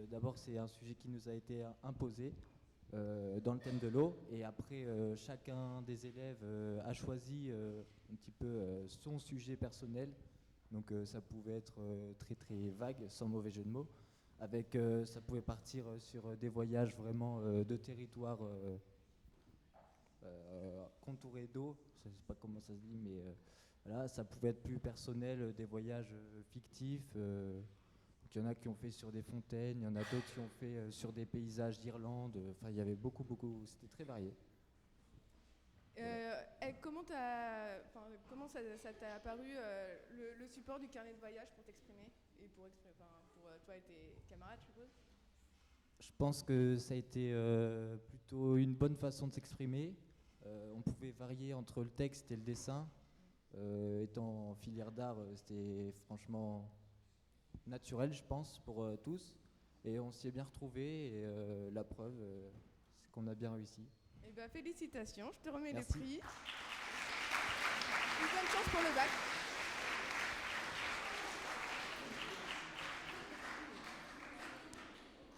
d'abord c'est un sujet qui nous a été imposé dans le thème de l'eau, et après chacun des élèves a choisi un petit peu son sujet personnel. Donc ça pouvait être très très vague, sans mauvais jeu de mots. Ça pouvait partir sur des voyages vraiment de territoire contourés d'eau, je ne sais pas comment ça se dit, mais voilà, ça pouvait être plus personnel, des voyages fictifs. Il y en a qui ont fait sur des fontaines, il y en a d'autres qui ont fait sur des paysages d'Irlande. Enfin, il y avait beaucoup, c'était très varié. Comment ça t'a apparu le support du carnet de voyage pour t'exprimer et pour toi et tes camarades, je suppose? Je pense que ça a été plutôt une bonne façon de s'exprimer. On pouvait varier entre le texte et le dessin. Étant en filière d'art, c'était franchement naturel, je pense, pour tous. Et on s'y est bien retrouvés. Et la preuve, c'est qu'on a bien réussi. Eh ben, félicitations, je te remets Merci. le prix. Une bonne chance pour le bac.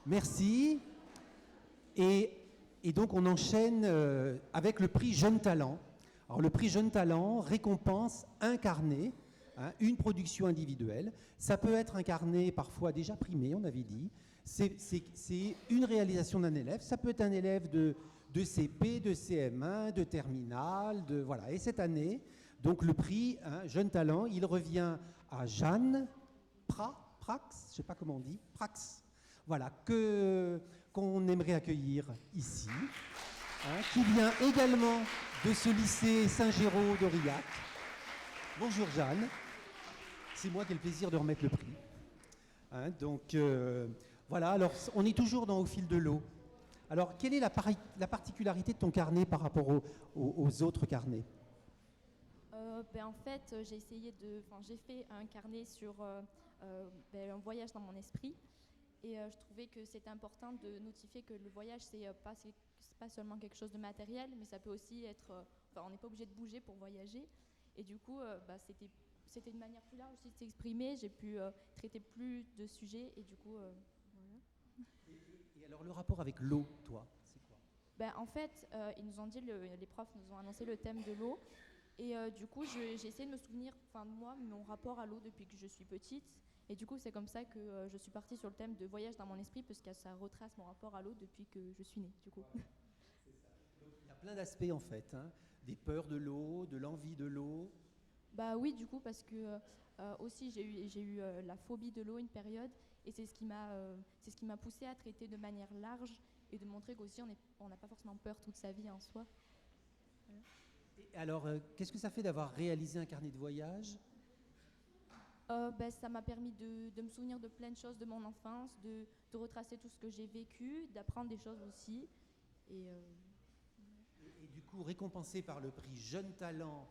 Merci. Et donc on enchaîne avec le prix Jeune Talent. Alors le prix Jeune Talent récompense un carnet, une production individuelle. Ça peut être un carnet parfois déjà primé, on avait dit. C'est une réalisation d'un élève. Ça peut être un élève de CP, de CM1, de terminale, voilà. Et cette année, donc le prix Jeune Talent, il revient à Jeanne Prax, je ne sais pas comment on dit, Prax. Voilà, qu'on aimerait accueillir ici, qui vient également de ce lycée Saint-Géraud d'Aurillac. Bonjour Jeanne, c'est moi qui ai le plaisir de remettre le prix. Voilà, alors on est toujours dans Au fil de l'eau. Alors, quelle est la particularité de ton carnet par rapport aux autres carnets? En fait, j'ai fait un carnet sur un voyage dans mon esprit. Et je trouvais que c'était important de notifier que le voyage, c'est pas seulement quelque chose de matériel, mais ça peut aussi être... on n'est pas obligé de bouger pour voyager. Et du coup, c'était une manière plus large aussi de s'exprimer. J'ai pu traiter plus de sujets et du coup, voilà. Et alors, le rapport avec l'eau, toi, c'est quoi? En fait, ils nous ont dit, les profs nous ont annoncé le thème de l'eau. Et du coup, j'ai essayé de me souvenir, moi, mon rapport à l'eau depuis que je suis petite. Et du coup, c'est comme ça que je suis partie sur le thème de voyage dans mon esprit, parce que ça retrace mon rapport à l'eau depuis que je suis née, du coup. C'est ça. Donc, il y a plein d'aspects, en fait, des peurs de l'eau, de l'envie de l'eau. Oui, du coup, parce que aussi, j'ai eu la phobie de l'eau une période, et c'est ce qui m'a poussée à traiter de manière large, et de montrer qu'aussi, on n'a pas forcément peur toute sa vie en soi. Voilà. Et alors, qu'est-ce que ça fait d'avoir réalisé un carnet de voyage? Ça m'a permis de me souvenir de plein de choses de mon enfance, de retracer tout ce que j'ai vécu, d'apprendre des choses aussi. Et du coup, récompensé par le prix Jeune Talent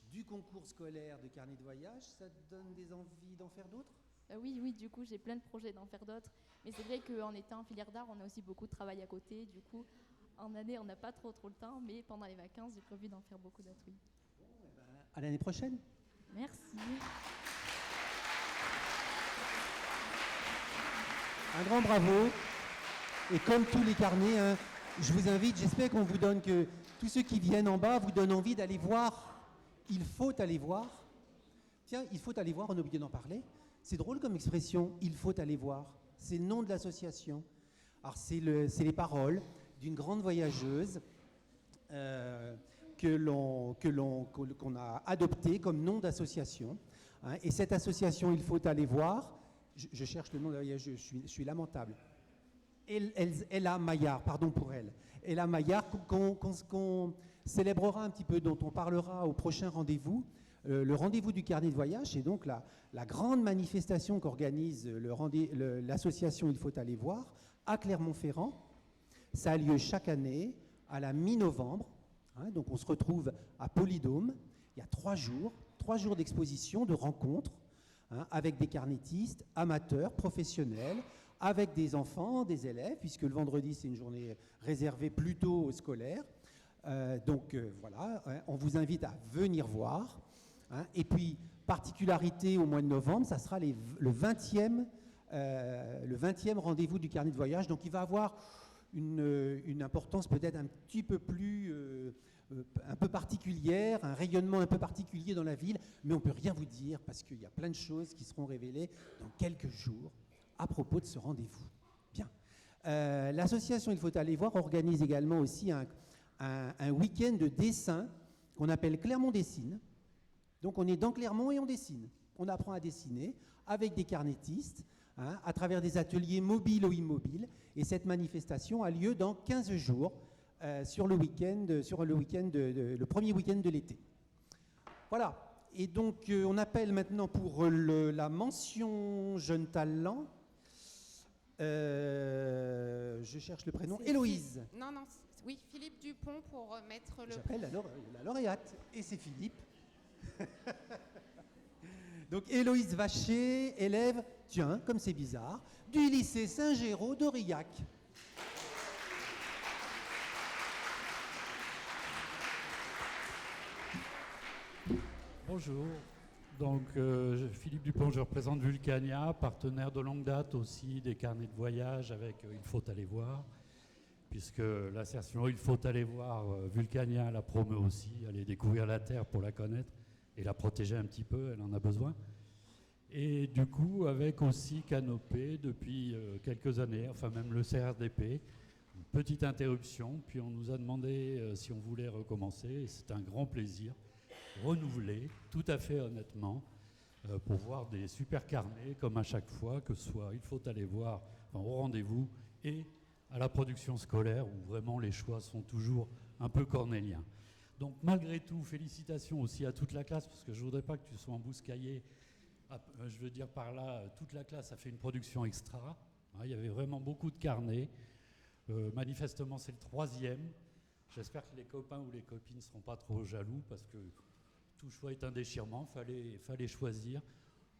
du concours scolaire de carnet de voyage, ça te donne des envies d'en faire d'autres? Oui, du coup, j'ai plein de projets d'en faire d'autres. Mais c'est vrai qu'en étant en filière d'art, on a aussi beaucoup de travail à côté. Du coup, en année, on n'a pas trop le temps, mais pendant les vacances, j'ai prévu d'en faire beaucoup d'autres, oui. Bon, à l'année prochaine. Merci. Un grand bravo. Et comme tous les carnets, je vous invite, j'espère qu'on vous donne que tous ceux qui viennent en bas vous donnent envie d'aller voir. Il faut aller voir. Tiens, il faut aller voir, on a oublié d'en parler. C'est drôle comme expression, il faut aller voir. C'est le nom de l'association. Alors c'est les paroles d'une grande voyageuse qu'on a adoptée comme nom d'association. Hein. Et cette association, il faut aller voir. Je cherche le nom de la voyageuse, je suis lamentable. Ella Maillard, pardon pour elle. Ella Maillard, qu'on célébrera un petit peu, dont on parlera au prochain rendez-vous. Le rendez-vous du carnet de voyage, c'est donc la grande manifestation qu'organise l'association Il faut aller voir à Clermont-Ferrand. Ça a lieu chaque année à la mi-novembre. Hein, donc on se retrouve à Polydôme. Il y a 3 jours d'exposition, de rencontres, hein, avec des carnétistes, amateurs, professionnels, avec des enfants, des élèves, puisque le vendredi, c'est une journée réservée plutôt aux scolaires. Voilà, hein, on vous invite à venir voir. Hein, et puis, particularité au mois de novembre, ça sera le 20e rendez-vous du carnet de voyage. Donc, il va avoir une importance peut-être un petit peu plus, un peu particulière, un rayonnement un peu particulier dans la ville, mais on ne peut rien vous dire parce qu'il y a plein de choses qui seront révélées dans quelques jours à propos de ce rendez-vous. Bien. L'association Il faut aller voir organise également aussi un week-end de dessin qu'on appelle Clermont Dessine. Donc on est dans Clermont et on dessine. On apprend à dessiner avec des carnétistes, hein, à travers des ateliers mobiles ou immobiles. Et cette manifestation a lieu dans 15 jours sur le premier week-end de l'été. Voilà. Et donc on appelle maintenant pour la mention jeune talent. Je cherche le prénom. Héloïse. Oui, Philippe Dupont pour remettre le... J'appelle la lauréate. Et c'est Philippe. Donc Héloïse Vacher, élève, tiens, comme c'est bizarre, du lycée Saint-Géraud d'Aurillac. Bonjour, donc Philippe Dupont, je représente Vulcania, partenaire de longue date aussi des carnets de voyage avec Il faut aller voir, puisque l'assertion Il faut aller voir, Vulcania la promeut aussi, aller découvrir la Terre pour la connaître et la protéger un petit peu, elle en a besoin. Et du coup, avec aussi Canopée depuis quelques années, enfin même le CRDP, une petite interruption, puis on nous a demandé si on voulait recommencer, et c'est un grand plaisir, renouvelé, tout à fait honnêtement, pour voir des super carnets, comme à chaque fois, que ce soit Il faut aller voir, enfin, au rendez-vous, et à la production scolaire, où vraiment les choix sont toujours un peu cornéliens. Donc malgré tout, félicitations aussi à toute la classe, parce que je ne voudrais pas que tu sois embouteillé. Je veux dire par là, toute la classe a fait une production extra. Hein, il y avait vraiment beaucoup de carnets. Manifestement, c'est le 3e. J'espère que les copains ou les copines ne seront pas trop jaloux, parce que tout choix est un déchirement. Fallait choisir.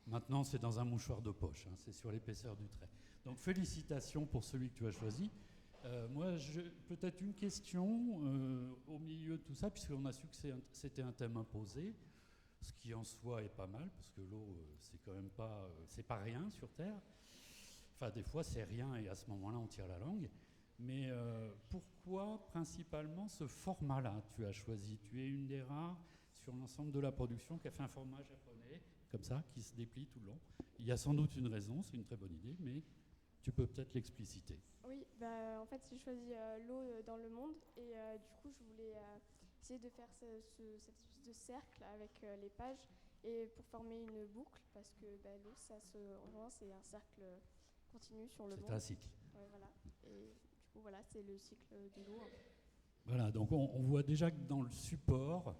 Maintenant, c'est dans un mouchoir de poche. Hein, c'est sur l'épaisseur du trait. Donc félicitations pour celui que tu as choisi. Moi, peut-être une question au milieu de tout ça, puisqu'on a su que c'était un thème imposé, ce qui en soi est pas mal, parce que l'eau, c'est quand même pas, c'est pas rien sur Terre. Enfin, des fois, c'est rien, et à ce moment-là, on tire la langue. Mais pourquoi principalement ce format-là tu as choisi? Tu es une des rares sur l'ensemble de la production qui a fait un format japonais, comme ça, qui se déplie tout le long. Il y a sans doute une raison, c'est une très bonne idée, mais tu peux peut-être l'expliciter. Oui, en fait j'ai choisi l'eau dans le monde et du coup je voulais essayer de faire cette espèce de cercle avec les pages et pour former une boucle parce que l'eau c'est un cercle continu sur le monde. C'est un cycle. Ouais, voilà. Et du coup voilà, c'est le cycle de l'eau. Voilà, donc on voit déjà que dans le support,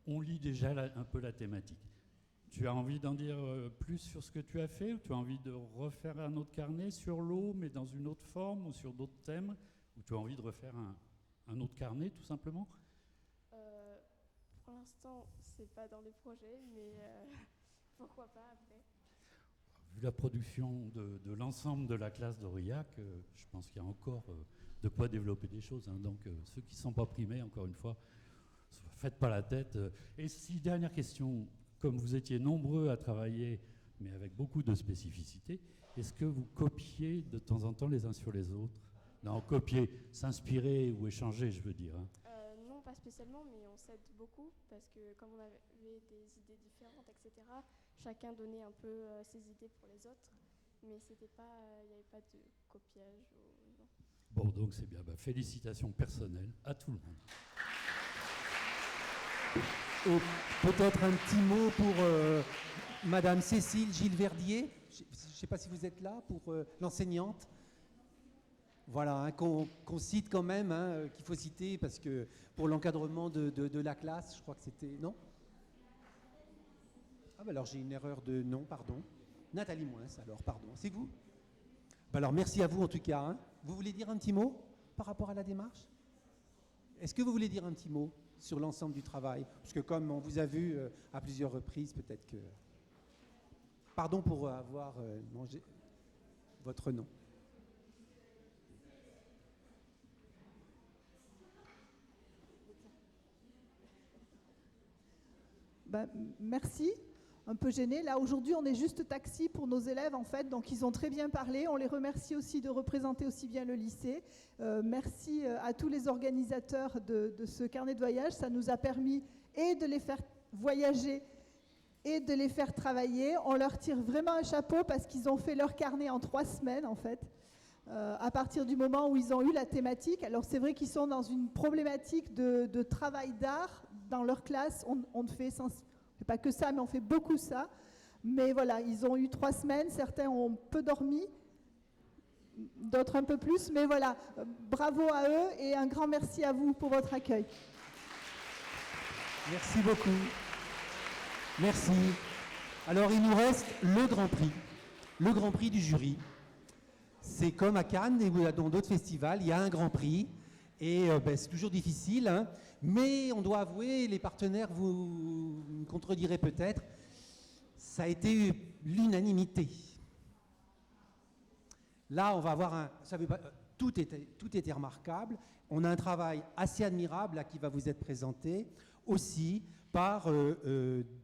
on lit déjà un peu la thématique. Tu as envie d'en dire plus sur ce que tu as fait, ou tu as envie de refaire un autre carnet sur l'eau, mais dans une autre forme, ou sur d'autres thèmes, ou tu as envie de refaire un autre carnet, tout simplement? Pour l'instant, c'est pas dans les projets, mais pourquoi pas après. Vu la production de l'ensemble de la classe d'Aurillac, je pense qu'il y a encore de quoi développer des choses. Hein. Donc ceux qui ne sont pas primés, encore une fois, faites pas la tête. Et si, dernière question, comme vous étiez nombreux à travailler, mais avec beaucoup de spécificité, est-ce que vous copiez de temps en temps les uns sur les autres? Non, copier, s'inspirer ou échanger, je veux dire. Hein. Non, pas spécialement, mais on s'aide beaucoup, parce que comme on avait des idées différentes, etc., chacun donnait un peu ses idées pour les autres. Mais c'était pas, il n'y avait pas de copiage. Non. Bon, donc c'est bien. Félicitations personnelles à tout le monde. Et peut-être un petit mot pour Madame Cécile Gilles-Verdier. Je ne sais pas si vous êtes là, pour l'enseignante. Voilà, hein, qu'on cite quand même, hein, qu'il faut citer, parce que pour l'encadrement de la classe, je crois que c'était... Non ? Ah alors j'ai une erreur de nom, pardon. Nathalie Moins, alors, pardon. C'est vous ? Alors merci à vous en tout cas. Hein. Vous voulez dire un petit mot par rapport à la démarche ? Est-ce que vous voulez dire un petit mot sur l'ensemble du travail ? Parce que comme on vous a vu à plusieurs reprises, peut-être que... Pardon pour avoir mangé votre nom. Merci. Un peu gêné. Là, aujourd'hui, on est juste taxi pour nos élèves, en fait. Donc, ils ont très bien parlé. On les remercie aussi de représenter aussi bien le lycée. Merci à tous les organisateurs de ce carnet de voyage. Ça nous a permis et de les faire voyager et de les faire travailler. On leur tire vraiment un chapeau parce qu'ils ont fait leur carnet en 3 semaines, en fait. À partir du moment où ils ont eu la thématique. Alors, c'est vrai qu'ils sont dans une problématique de travail d'art dans leur classe. On ne fait pas que ça, mais on fait beaucoup ça. Mais voilà, ils ont eu 3 semaines. Certains ont peu dormi, d'autres un peu plus. Mais voilà, bravo à eux et un grand merci à vous pour votre accueil. Merci beaucoup. Merci. Alors, il nous reste le Grand Prix. Le Grand Prix du jury. C'est comme à Cannes et dans d'autres festivals, il y a un Grand Prix. Et c'est toujours difficile, hein, mais on doit avouer, les partenaires, vous me contredirez peut-être, ça a été l'unanimité. Là, on va avoir tout était remarquable. On a un travail assez admirable là, qui va vous être présenté aussi par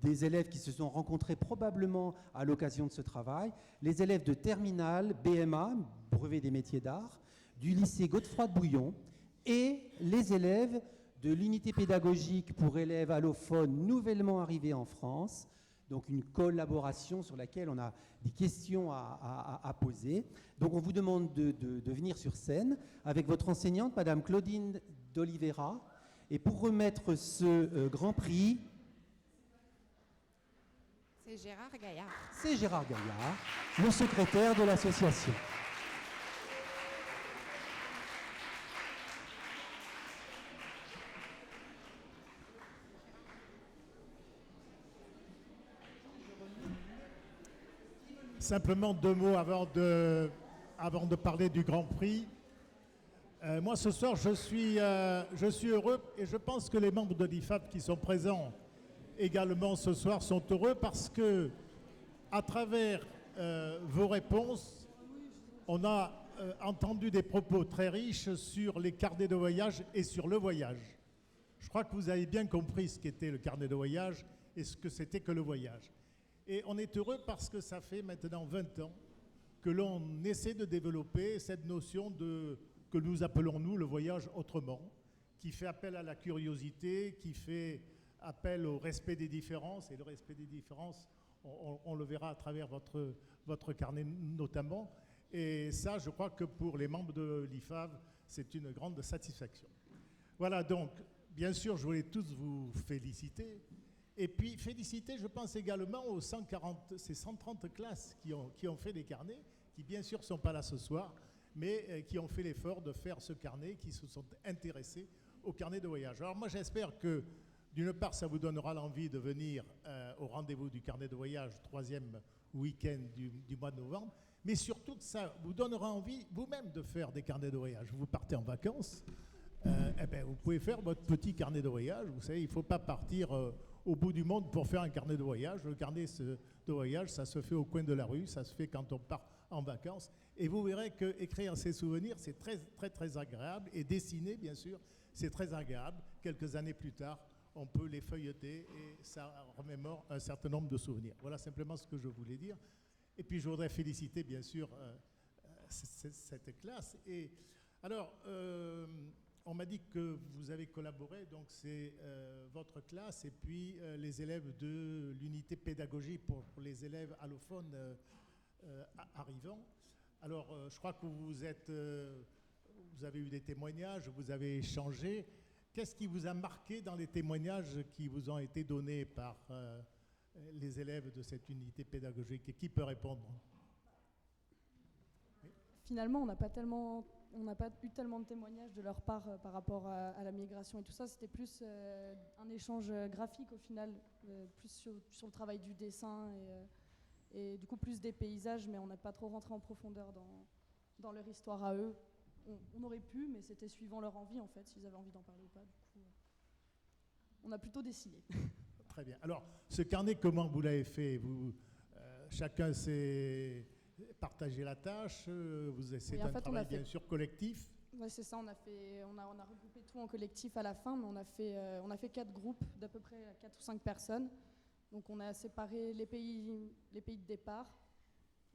des élèves qui se sont rencontrés probablement à l'occasion de ce travail, les élèves de terminale BMA, brevet des métiers d'art, du lycée Godefroy-de-Bouillon, et les élèves de l'unité pédagogique pour élèves allophones nouvellement arrivés en France, donc une collaboration sur laquelle on a des questions à poser. Donc on vous demande de venir sur scène avec votre enseignante, Madame Claudine d'Oliveira, et pour remettre ce Grand Prix... C'est Gérard Gaillard. C'est Gérard Gaillard, le secrétaire de l'association. Simplement 2 mots avant de parler du Grand Prix. Moi, ce soir, je suis heureux et je pense que les membres de l'IFAP qui sont présents également ce soir sont heureux parce que, à travers vos réponses, on a entendu des propos très riches sur les carnets de voyage et sur le voyage. Je crois que vous avez bien compris ce qu'était le carnet de voyage et ce que c'était que le voyage. Et on est heureux parce que ça fait maintenant 20 ans que l'on essaie de développer cette notion que nous appelons, nous, le voyage autrement, qui fait appel à la curiosité, qui fait appel au respect des différences. Et le respect des différences, on le verra à travers votre carnet notamment. Et ça, je crois que pour les membres de l'IFAV, c'est une grande satisfaction. Voilà, donc, bien sûr, je voulais tous vous féliciter. Et puis féliciter, je pense également aux 130 classes qui ont fait des carnets, qui bien sûr ne sont pas là ce soir, mais qui ont fait l'effort de faire ce carnet, qui se sont intéressés au carnet de voyage. Alors moi j'espère que d'une part ça vous donnera l'envie de venir au rendez-vous du carnet de voyage, 3e week-end du mois de novembre, mais surtout que ça vous donnera envie vous-même de faire des carnets de voyage. Vous partez en vacances, vous pouvez faire votre petit carnet de voyage. Vous savez, il ne faut pas partir... au bout du monde pour faire un carnet de voyage. Le carnet de voyage, ça se fait au coin de la rue, ça se fait quand on part en vacances. Et vous verrez qu'écrire ses souvenirs, c'est très, très, très agréable. Et dessiner, bien sûr, c'est très agréable. Quelques années plus tard, on peut les feuilleter et ça remémore un certain nombre de souvenirs. Voilà simplement ce que je voulais dire. Et puis, je voudrais féliciter, bien sûr, cette classe. Et alors, On m'a dit que vous avez collaboré, donc c'est votre classe et puis les élèves de l'unité pédagogie pour les élèves allophones arrivants. Alors, je crois que vous avez eu des témoignages, vous avez échangé. Qu'est-ce qui vous a marqué dans les témoignages qui vous ont été donnés par les élèves de cette unité pédagogique? Et qui peut répondre? Finalement, on n'a pas eu tellement de témoignages de leur part par rapport à la migration et tout ça. C'était plus un échange graphique au final, plus sur le travail du dessin et du coup plus des paysages, mais on n'a pas trop rentré en profondeur dans leur histoire à eux. On aurait pu, mais c'était suivant leur envie en fait, s'ils avaient envie d'en parler ou pas. Du coup, on a plutôt dessiné. Très bien. Alors, ce carnet, comment vous l'avez fait? Chacun s'est partagé la tâche, vous essayez d'un travail bien sûr collectif. Oui, c'est ça, on a regroupé tout en collectif à la fin, mais on a fait 4 groupes d'à peu près 4 ou 5 personnes. Donc on a séparé les pays de départ,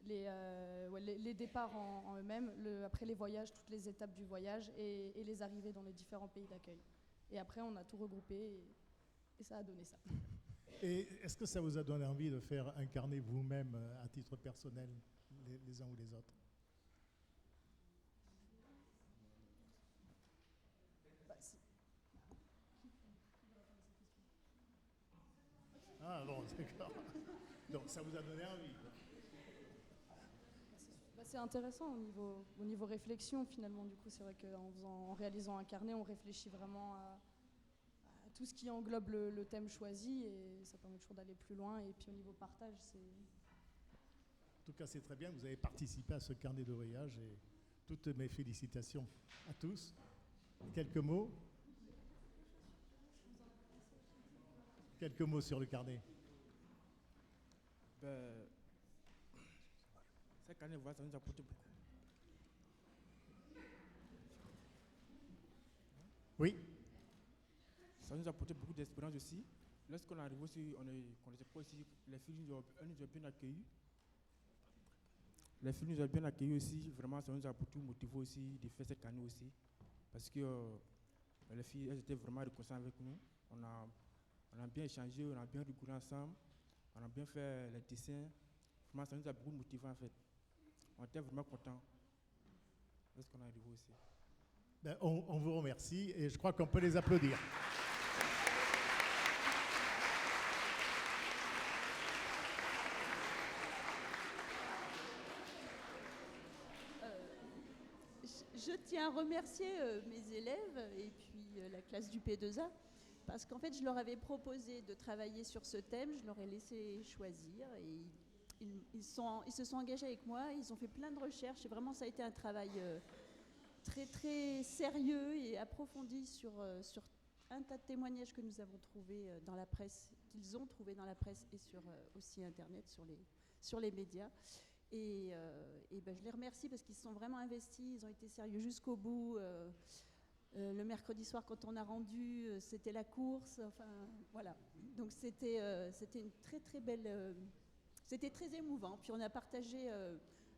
les départs en eux-mêmes, après les voyages, toutes les étapes du voyage et les arrivées dans les différents pays d'accueil. Et après, on a tout regroupé et ça a donné ça. Et est-ce que ça vous a donné envie de faire un carnet vous-même à titre personnel, les uns ou les autres? Ah bon, d'accord. Donc ça vous a donné envie. C'est intéressant au niveau réflexion finalement. Du coup, c'est vrai qu'en réalisant un carnet, on réfléchit vraiment à tout ce qui englobe le thème choisi et ça permet toujours d'aller plus loin. Et puis au niveau partage, c'est... En tout cas, c'est très bien. Vous avez participé à ce carnet de voyage et toutes mes félicitations à tous. Quelques mots? Quelques mots sur le carnet. Ce carnet de voyage, ça nous a apporté beaucoup. Oui. Ça nous a apporté beaucoup d'espérance aussi. Lorsqu'on est arrivé aussi, on n'était pas ici, les filles nous ont bien accueillis. Les filles nous ont bien accueillis aussi. Vraiment, ça nous a beaucoup motivé aussi de faire cette année aussi. Parce que les filles, elles étaient vraiment reconnaissantes avec nous. On a bien échangé, on a bien rigolé ensemble. On a bien fait les dessins. Vraiment, ça nous a beaucoup motivé en fait. On était vraiment contents lorsqu'on est arrivé aussi. Ben, on vous remercie et je crois qu'on peut les applaudir. Je tiens à remercier mes élèves et puis la classe du P2A parce qu'en fait je leur avais proposé de travailler sur ce thème, je leur ai laissé choisir et ils se sont engagés avec moi, ils ont fait plein de recherches et vraiment ça a été un travail très très sérieux et approfondi sur un tas de témoignages que nous avons trouvés dans la presse, qu'ils ont trouvés dans la presse et sur aussi Internet, sur les médias. Et ben, je les remercie parce qu'ils se sont vraiment investis, ils ont été sérieux jusqu'au bout. Le mercredi soir, quand on a rendu, c'était la course. Enfin, voilà. Donc c'était une très très belle... c'était très émouvant. Puis on a partagé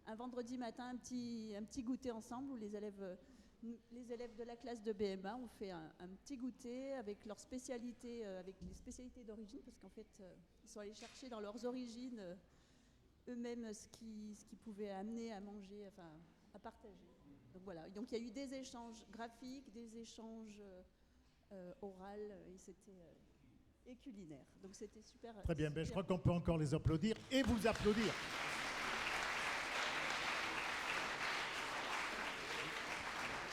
un vendredi matin un petit goûter ensemble où les élèves de la classe de BMA ont fait un petit goûter avec leurs spécialités, avec les spécialités d'origine, parce qu'en fait, ils sont allés chercher dans leurs origines eux-mêmes ce qui pouvait amener à manger, enfin, à partager. Donc voilà. Donc il y a eu des échanges graphiques, des échanges oraux, et c'était et culinaire. Donc c'était super. Très bien. Ben, je crois qu'on peut encore les applaudir et vous applaudir.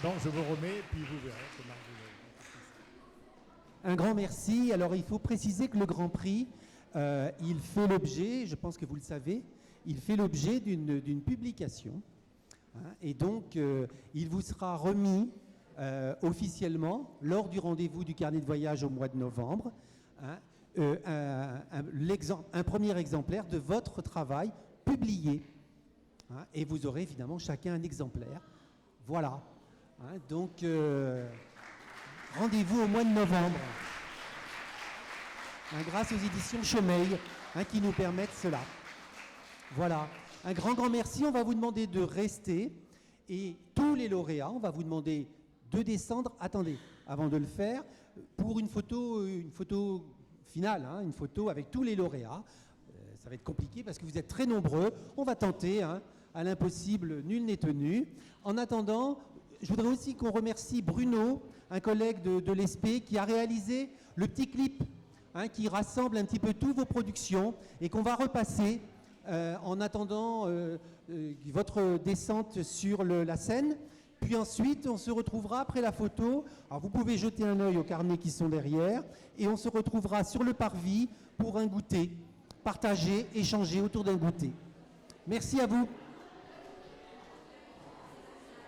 Bon, je vous remets, puis vous verrez comment vous... Un grand merci. Alors, il faut préciser que le Grand Prix, il fait l'objet, je pense que vous le savez, il fait l'objet d'une publication. Hein, et donc, il vous sera remis officiellement lors du rendez-vous du carnet de voyage au mois de novembre, hein, un premier exemplaire de votre travail publié. Hein, et vous aurez évidemment chacun un exemplaire. Voilà. Hein, donc, rendez-vous au mois de novembre. Hein, grâce aux éditions Chomeil, hein, qui nous permettent cela. Voilà. Un grand merci. On va vous demander de rester. Et tous les lauréats, on va vous demander de descendre, attendez, avant de le faire, pour une photo finale, hein, une photo avec tous les lauréats. Ça va être compliqué parce que vous êtes très nombreux. On va tenter, hein, à l'impossible, nul n'est tenu. En attendant, je voudrais aussi qu'on remercie Bruno, un collègue de l'ESP, qui a réalisé le petit clip, hein, qui rassemble un petit peu toutes vos productions et qu'on va repasser en attendant votre descente sur la scène. Puis ensuite, on se retrouvera après la photo. Alors vous pouvez jeter un œil aux carnets qui sont derrière et on se retrouvera sur le parvis pour un goûter, partager, échanger autour d'un goûter. Merci à vous.